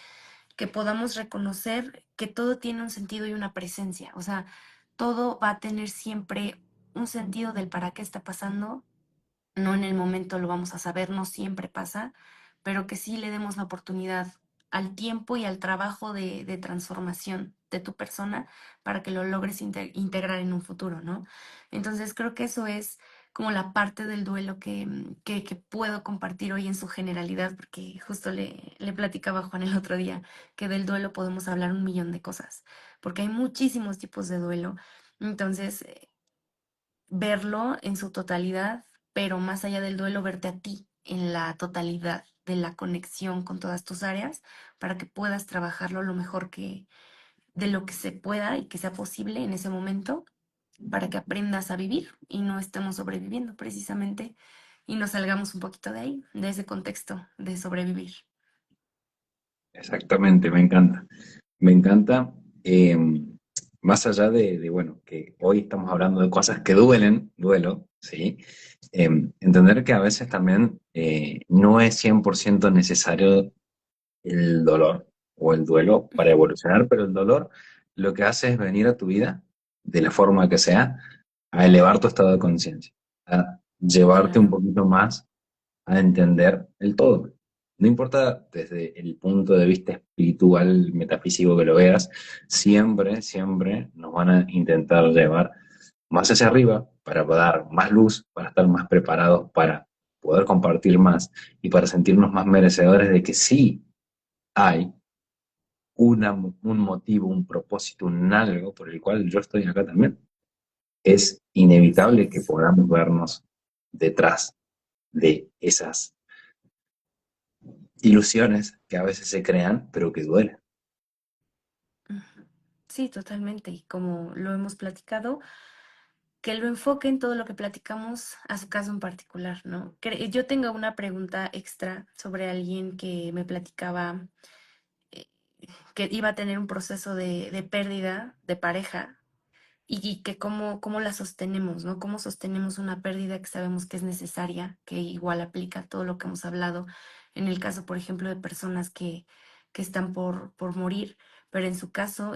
que podamos reconocer que todo tiene un sentido y una presencia. O sea, todo va a tener siempre un sentido del para qué está pasando. No en el momento lo vamos a saber, no siempre pasa, pero que sí le demos la oportunidad al tiempo y al trabajo de transformación de tu persona para que lo logres integrar en un futuro, ¿no? Entonces creo que eso es como la parte del duelo que puedo compartir hoy en su generalidad, porque justo le platicaba a Juan el otro día que del duelo podemos hablar un millón de cosas, porque hay muchísimos tipos de duelo. Entonces, verlo en su totalidad, pero más allá del duelo, verte a ti en la totalidad de la conexión con todas tus áreas para que puedas trabajarlo lo mejor que de lo que se pueda y que sea posible en ese momento para que aprendas a vivir y no estemos sobreviviendo precisamente y nos salgamos un poquito de ahí, de ese contexto de sobrevivir. Exactamente, me encanta. Me encanta, eh, más allá bueno, que hoy estamos hablando de cosas que duelen, duelo, ¿sí? Entender que a veces también no es 100% necesario el dolor o el duelo para Ujú. evolucionar, pero el dolor lo que hace es venir a tu vida, de la forma que sea, a elevar tu estado de conciencia, a llevarte un Claro. poquito más a entender el todo. No importa desde el punto de vista espiritual, metafísico que lo veas, siempre, siempre nos van a intentar llevar más hacia arriba para dar más luz, para estar más preparados, para poder compartir más y para sentirnos más merecedores de que sí hay un motivo, un propósito, un algo por el cual yo estoy acá también. Es Así inevitable que es. podamos vernos detrás de esas ilusiones que a veces se crean, pero que duelen. Ujú. Sí, totalmente. Y como lo hemos platicado, que lo enfoque en todo lo que platicamos a su caso en particular, ¿no? Yo tengo una pregunta extra sobre alguien que me platicaba eh, que iba a tener un proceso de pérdida de pareja y que cómo la sostenemos, ¿no? Cómo sostenemos una pérdida que sabemos que es necesaria, que igual aplica a todo lo que hemos hablado en el caso, por ejemplo, de personas que están por morir, pero en su caso,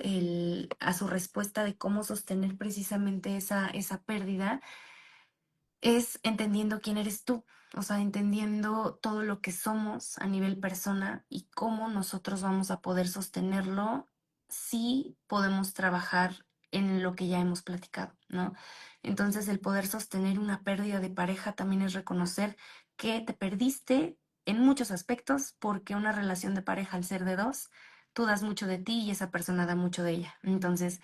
a su respuesta de cómo sostener precisamente esa pérdida es entendiendo quién eres tú, o sea, entendiendo todo lo que somos a nivel persona y cómo nosotros vamos a poder sostenerlo si podemos trabajar en lo que ya hemos platicado, ¿no? Entonces, el poder sostener una pérdida de pareja también es reconocer que te perdiste en muchos aspectos, porque una relación de pareja, al ser de dos, tú das mucho de ti y esa persona da mucho de ella. Entonces,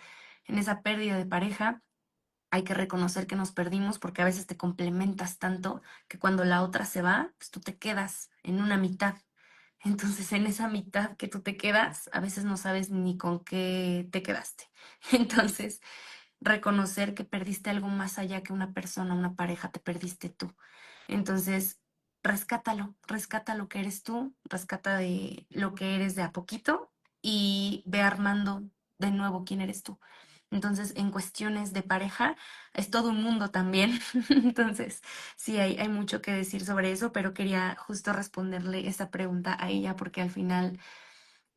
en esa pérdida de pareja, hay que reconocer que nos perdimos porque a veces te complementas tanto que cuando la otra se va, pues tú te quedas en una mitad. Entonces, en esa mitad que tú te quedas, a veces no sabes ni con qué te quedaste. Entonces, reconocer que perdiste algo más allá que una persona, una pareja, te perdiste tú. Entonces, rescata lo que eres tú, rescata de lo que eres de a poquito y ve armando de nuevo quién eres tú. Entonces, en cuestiones de pareja, es todo un mundo también. Entonces, sí, hay mucho que decir sobre eso, pero quería justo responderle esa pregunta a ella porque al final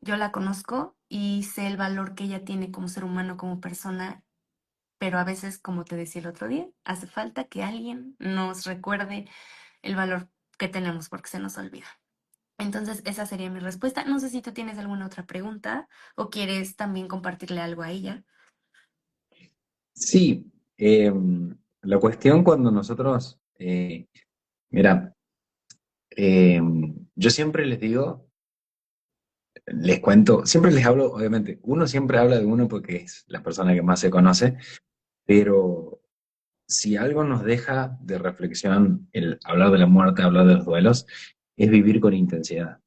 yo la conozco y sé el valor que ella tiene como ser humano, como persona, pero a veces, como te decía el otro día, hace falta que alguien nos recuerde el valor que tenemos porque se nos olvida. Entonces, esa sería mi respuesta. No sé si tú tienes alguna otra pregunta o quieres también compartirle algo a ella. Sí, la cuestión cuando nosotros, mira, yo siempre les digo, les cuento, siempre les hablo, obviamente, uno siempre habla de uno porque es la persona que más se conoce, pero si algo nos deja de reflexión el hablar de la muerte, hablar de los duelos, es vivir con intensidad.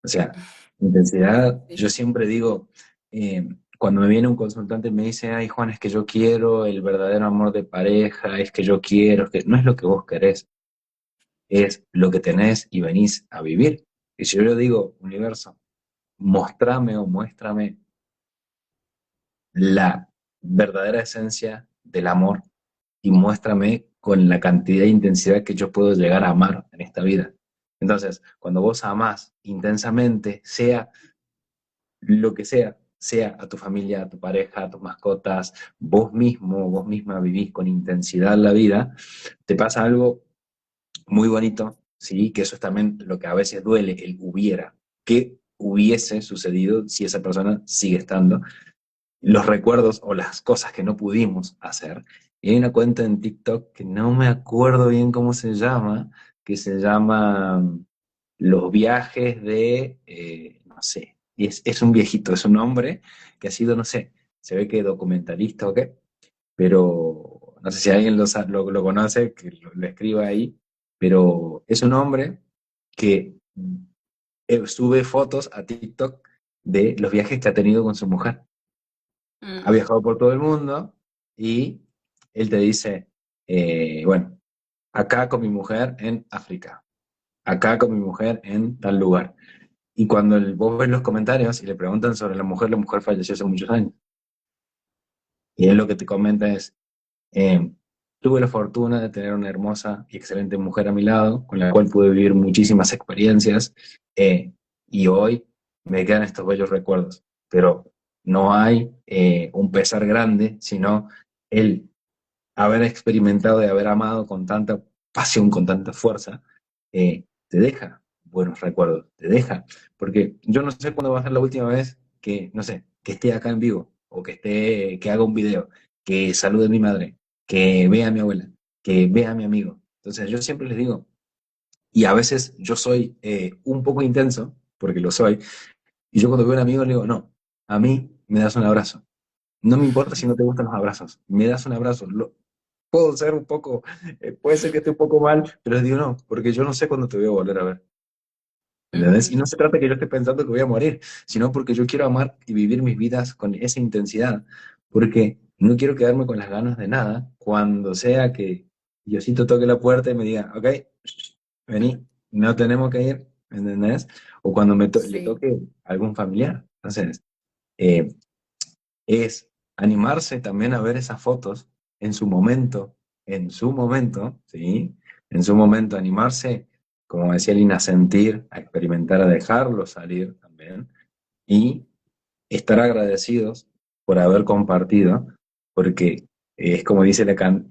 O sea, intensidad, yo Sí. siempre digo, eh, cuando me viene un consultante y me dice, ay Juan, es que yo quiero el verdadero amor de pareja, es que yo quiero, es que no es lo que vos querés, es lo que tenés y venís a vivir. Y si yo le digo, universo, mostrame o muéstrame la verdadera esencia del amor y muéstrame con la cantidad de intensidad que yo puedo llegar a amar en esta vida. Entonces, cuando vos amás intensamente, sea lo que sea, sea a tu familia, a tu pareja, a tus mascotas, vos mismo, vos misma vivís con intensidad la vida, te pasa algo muy bonito, ¿sí? Que eso es también lo que a veces duele, el hubiera. ¿Qué hubiese sucedido si esa persona sigue estando? Los recuerdos o las cosas que no pudimos hacer. Y hay una cuenta en TikTok que no me acuerdo bien cómo se llama, que se llama Los viajes de, no sé, y es un viejito, es un hombre que ha sido, no sé, se ve que documentalista o qué, pero no sé si alguien lo conoce, que lo escriba ahí, pero es un hombre que sube fotos a TikTok de los viajes que ha tenido con su mujer. Ha Mm, viajado por todo el mundo y él te dice, bueno, acá con mi mujer en África, acá con mi mujer en tal lugar. Y cuando vos ves los comentarios y le preguntan sobre la mujer falleció hace muchos años. Y él lo que te comenta es, eh, tuve la fortuna de tener una hermosa y excelente mujer a mi lado, con la cual pude vivir muchísimas experiencias, eh, y hoy me quedan estos bellos recuerdos. Pero no hay un pesar grande, sino el haber experimentado y haber amado con tanta pasión, con tanta fuerza, te deja buenos recuerdos, te deja. Porque yo no sé cuándo va a ser la última vez que, no sé, que esté acá en vivo, o que esté, que haga un video, que salude a mi madre, que vea a mi abuela, que vea a mi amigo. Entonces yo siempre les digo, y a veces yo soy un poco intenso, porque lo soy, y yo cuando veo a un amigo le digo, no, a mí me das un abrazo. No me importa si no te gustan los abrazos, me das un abrazo. Puedo ser un poco, puede ser que esté un poco mal, pero les digo no, porque yo no sé cuándo te voy a volver a ver. ¿Entendés? Y ujú, no se trata que yo esté pensando que voy a morir, sino porque yo quiero amar y vivir mis vidas con esa intensidad, porque no quiero quedarme con las ganas de nada cuando sea que Diosito toque la puerta y me diga, ok, vení, no tenemos que ir, ¿entendés? O cuando le sí. toque a algún familiar. Entonces, eh, es animarse también a ver esas fotos en su momento, ¿sí? En su momento animarse, como decía Lina, a sentir, a experimentar, a dejarlo salir también y estar agradecidos por haber compartido, porque es como dice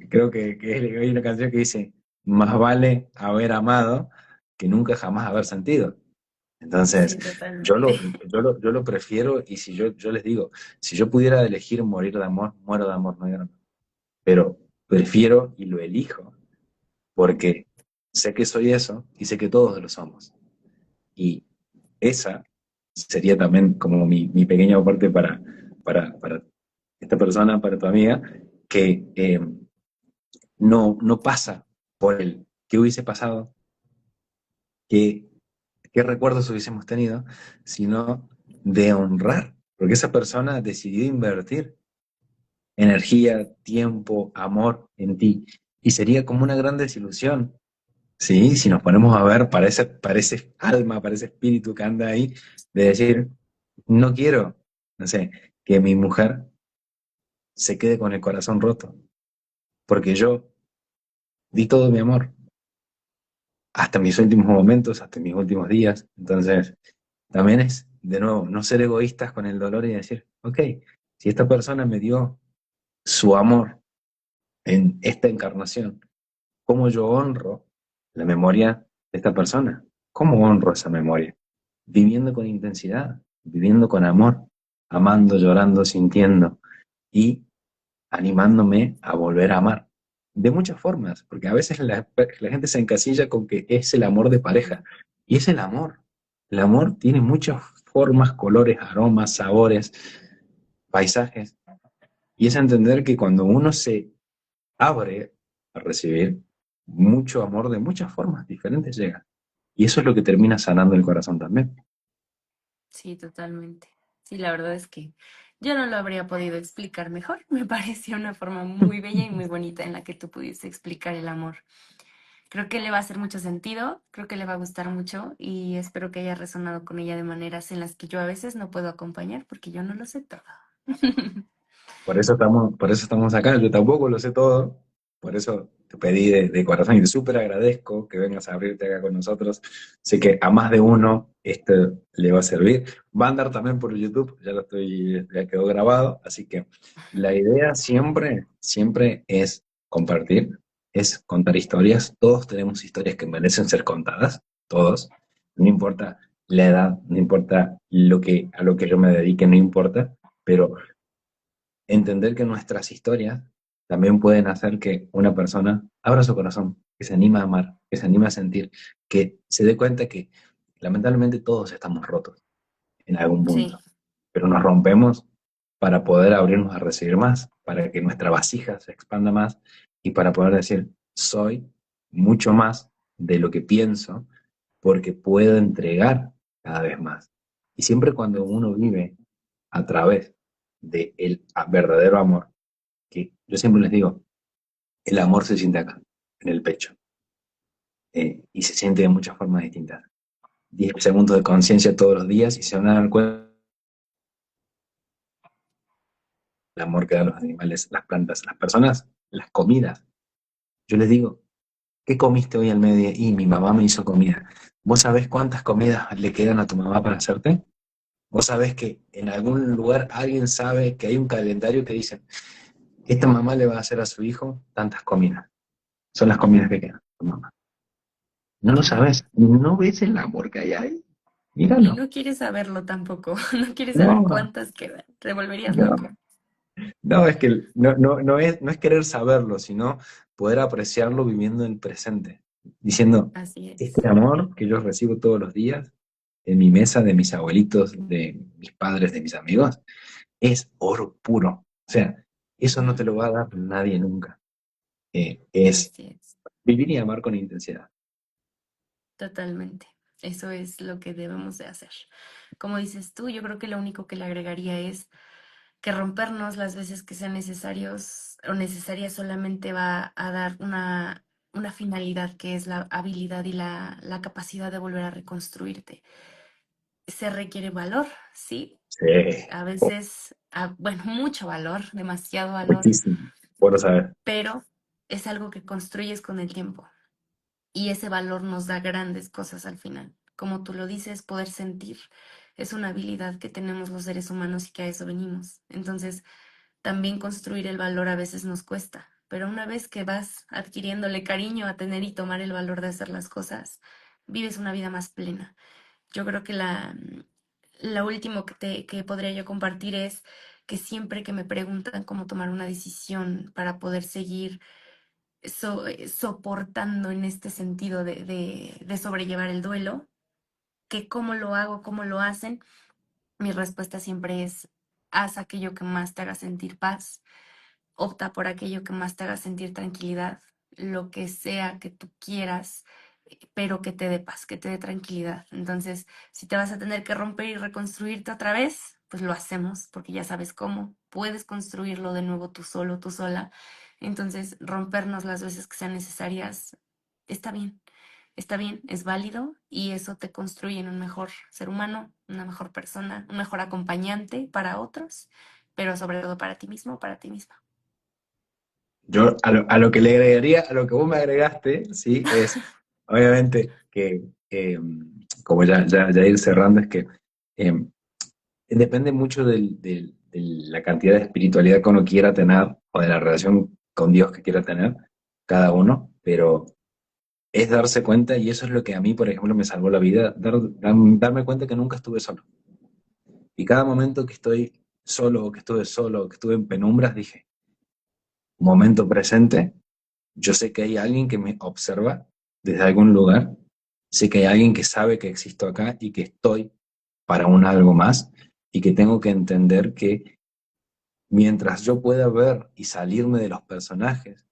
creo que hay una canción que dice, más vale haber amado que nunca jamás haber sentido. Entonces, Sí, totalmente. yo lo prefiero y si yo les digo, si yo pudiera elegir morir de amor, muero de amor, no hay drama. Pero prefiero y lo elijo porque sé que soy eso y sé que todos lo somos. Y esa sería también como mi pequeño aporte para esta persona, para tu amiga, que no pasa por el qué hubiese pasado, qué, qué recuerdos hubiésemos tenido, sino de honrar, porque esa persona decidió invertir energía, tiempo, amor en ti. Y sería como una gran desilusión, ¿sí? Si nos ponemos a ver para ese alma, para ese espíritu que anda ahí, de decir, no quiero, no sé, que mi mujer se quede con el corazón roto, porque yo di todo mi amor, hasta mis últimos momentos, hasta mis últimos días. Entonces, también es, de nuevo, no ser egoístas con el dolor y decir, ok, si esta persona me dio su amor en esta encarnación, ¿cómo yo honro la memoria de esta persona? ¿Cómo honro esa memoria? Viviendo con intensidad, viviendo con amor, amando, llorando, sintiendo y animándome a volver a amar. De muchas formas, porque a veces la gente se encasilla con que es el amor de pareja, Mm, y es el amor. El amor tiene muchas formas, colores, aromas, sabores, paisajes, y es entender que cuando uno se abre a recibir mucho amor de muchas formas diferentes llega. Y eso es lo que termina sanando el corazón también. Sí, totalmente. Sí, la verdad es que yo no lo habría podido explicar mejor. Me pareció una forma muy bella y muy bonita en la que tú pudiste explicar el amor. Creo que le va a hacer mucho sentido, creo que le va a gustar mucho y espero que haya resonado con ella de maneras en las que yo a veces no puedo acompañar porque yo no lo sé todo. Por eso estamos acá, yo tampoco lo sé todo, por eso te pedí de corazón y te súper agradezco que vengas a abrirte acá con nosotros. Sé que a más de uno esto le va a servir. Va a andar también por YouTube, ya quedó grabado, así que la idea siempre, siempre es compartir, es contar historias. Todos tenemos historias que merecen ser contadas, todos. No importa la edad, no importa a lo que yo me dedique, no importa, pero entender que nuestras historias también pueden hacer que una persona abra su corazón, que se anima a amar, que se anima a sentir, que se dé cuenta que lamentablemente todos estamos rotos en algún Sí, punto, pero nos rompemos para poder abrirnos a recibir más, para que nuestra vasija se expanda más y para poder decir, soy mucho más de lo que pienso porque puedo entregar cada vez más. Y siempre cuando uno vive a través del verdadero amor, que yo siempre les digo, el amor se siente acá, en el pecho, y se siente de muchas formas distintas. 10 segundos de conciencia todos los días y se van a dar cuenta del amor que dan los animales, las plantas, las personas, las comidas. Yo les digo, ¿qué comiste hoy al mediodía? Y mi mamá me hizo comida. ¿Vos sabés cuántas comidas le quedan a tu mamá para hacerte? ¿Vos sabés que en algún lugar alguien sabe que hay un calendario que dice, esta mamá le va a hacer a su hijo tantas comidas? Son las comidas que quedan, tu mamá. No lo claro. sabes, no ves el amor que hay ahí. Y Míralo. no quieres saberlo tampoco, no quieres saber No, cuántas quedan, te volverías loco. no, no, es que no es querer saberlo, sino poder apreciarlo viviendo el presente. Diciendo, Así es. este amor que yo recibo todos los días en mi mesa, de mis abuelitos, de mis padres, de mis amigos, es oro puro. O sea, eso no te Ujú. lo va a dar nadie nunca. Es Así es, vivir y amar con intensidad. totalmente. Eso es lo que debemos de hacer. Como dices tú, yo creo que lo único que le agregaría es que rompernos las veces que sean necesarios o necesarias solamente va a dar una finalidad que es la habilidad y la capacidad de volver a reconstruirte. Se requiere valor, sí, Sí, a veces, bueno, mucho valor, demasiado valor, muchísimo. Bueno saber. pero es algo que construyes con el tiempo y ese valor nos da grandes cosas al final. Como tú lo dices, poder sentir es una habilidad que tenemos los seres humanos y que a eso venimos. Entonces, también construir el valor a veces nos cuesta, pero una vez que vas adquiriéndole cariño a tener y tomar el valor de hacer las cosas, vives una vida más plena. Yo creo que la último que podría yo compartir es que siempre que me preguntan cómo tomar una decisión para poder seguir soportando en este sentido de sobrellevar el duelo, que cómo lo hago, cómo lo hacen, mi respuesta siempre es, haz aquello que más te haga sentir paz, opta por aquello que más te haga sentir tranquilidad, lo que sea que tú quieras, pero que te dé paz, que te dé tranquilidad. Entonces, si te vas a tener que romper y reconstruirte otra vez, pues lo hacemos, porque ya sabes cómo. Puedes construirlo de nuevo tú solo, tú sola. Entonces, rompernos las veces que sean necesarias, está bien. Está bien, es válido y eso te construye en un mejor ser humano, una mejor persona, un mejor acompañante para otros, pero sobre todo para ti mismo, para ti misma. Yo a lo que le agregaría, a lo que vos me agregaste, sí, es obviamente como ya ir cerrando, es que eh, depende mucho de la cantidad de espiritualidad que uno quiera tener o de la relación con Dios que quiera tener cada uno, pero es darse cuenta, y eso es lo que a mí, por ejemplo, me salvó la vida, darme cuenta que nunca estuve solo. Y cada momento que estoy solo, o que estuve solo, o que estuve en penumbras, dije, momento presente, yo sé que hay alguien que me observa desde algún lugar, sé que hay alguien que sabe que existo acá y que estoy para un algo más, y que tengo que entender que mientras yo pueda ver y salirme de los personajes,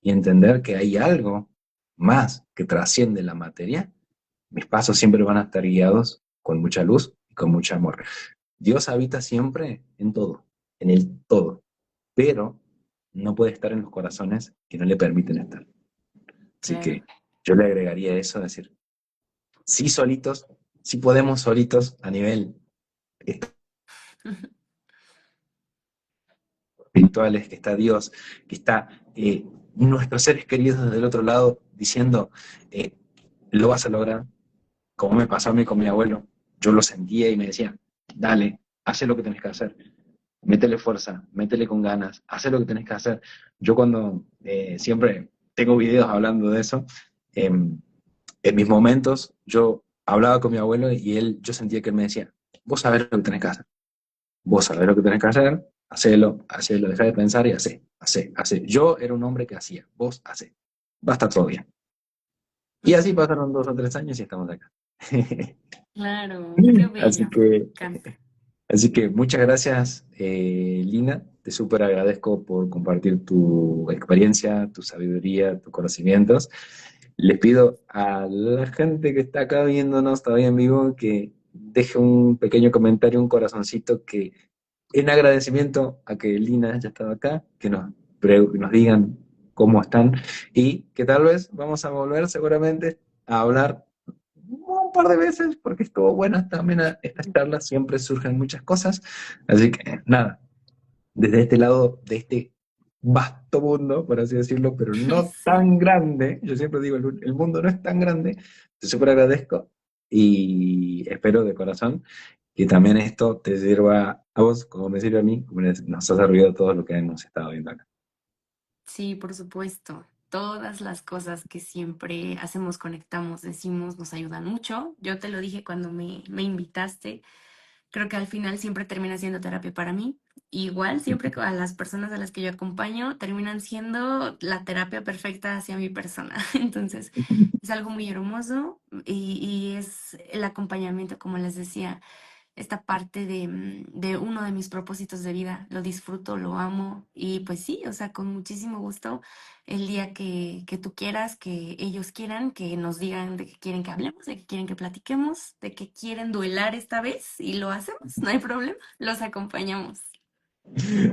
y entender que hay algo más que trasciende la materia, mis pasos siempre van a estar guiados con mucha luz y con mucho amor. Dios habita siempre en todo, en el todo, pero no puede estar en los corazones que no le permiten estar. Así Claro. que yo le agregaría eso, decir, sí solitos, sí podemos solitos a nivel espirituales, que está Dios, que está nuestros seres queridos desde el otro lado diciendo, eh, lo vas a lograr, como me pasó a mí con mi abuelo. Yo lo sentía y me decía, dale, haz lo que tenés que hacer, métele fuerza, métele con ganas, haz lo que tenés que hacer. Yo cuando siempre tengo videos hablando de eso, en mis momentos yo hablaba con mi abuelo y él, yo sentía que él me decía, vos sabés lo que tenés que hacer. Vos sabés lo que tenés que hacer, hacelo, dejá de pensar y hacé. Yo era un hombre que hacía, vos hacé. Va a estar todo bien. Y así Ujú. pasaron 2 o 3 años y estamos acá. Claro, qué Así bello. que, Canta. así que muchas gracias, Lina. Te súper agradezco por compartir tu experiencia, tu sabiduría, tus conocimientos. Les pido a la gente que está acá viéndonos todavía en vivo que deje un pequeño comentario, un corazoncito que en agradecimiento a que Lina haya estado acá, que nos digan cómo están y que tal vez vamos a volver seguramente a hablar un par de veces porque estuvo buena también estas charlas, siempre surgen muchas cosas. Así que nada, desde este lado de este vasto mundo, por así decirlo, pero no Sí, tan grande, yo siempre digo, el mundo no es tan grande, te súper agradezco y espero de corazón que también esto te sirva a vos, como me sirve a mí, como nos ha servido a todos los que hemos estado viendo acá. sí, por supuesto. Todas las cosas que siempre hacemos, conectamos, decimos, nos ayudan mucho. Yo te lo dije cuando me invitaste. Creo que al final siempre termina siendo terapia para mí. Igual, siempre a las personas a las que yo acompaño terminan siendo la terapia perfecta hacia mi persona. Entonces, es algo muy hermoso y es el acompañamiento, como les decía, esta parte de uno de mis propósitos de vida. Lo disfruto, lo amo y pues sí, o sea, con muchísimo gusto el día que tú quieras, que ellos quieran, que nos digan de qué quieren que hablemos, de qué quieren que platiquemos, de qué quieren duelar esta vez y lo hacemos, no hay problema, los acompañamos.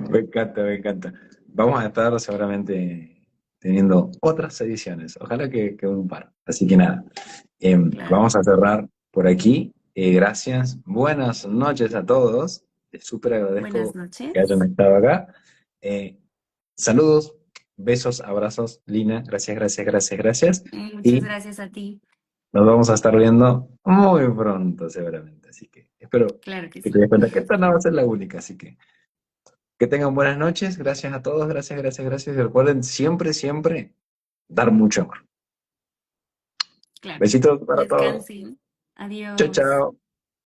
Me encanta, me encanta. Vamos a estar seguramente teniendo otras ediciones, ojalá que un par. Así que nada, Claro. vamos a cerrar por aquí. Gracias, buenas noches a todos. Les súper Buenas agradezco que hayan noches. estado acá. Eh, Saludos, besos, abrazos, Lina. Gracias, gracias, gracias, gracias. Muchas Y gracias a ti. nos vamos a estar viendo muy pronto, seguramente. Así que espero Claro que que te sí. des cuenta que esta no va a ser la única. Así que tengan buenas noches. Gracias a todos. Gracias, gracias, gracias. Y recuerden siempre, siempre dar mucho amor. Claro que sí. Besitos para todos. Descansen. Chao, Adiós. chao.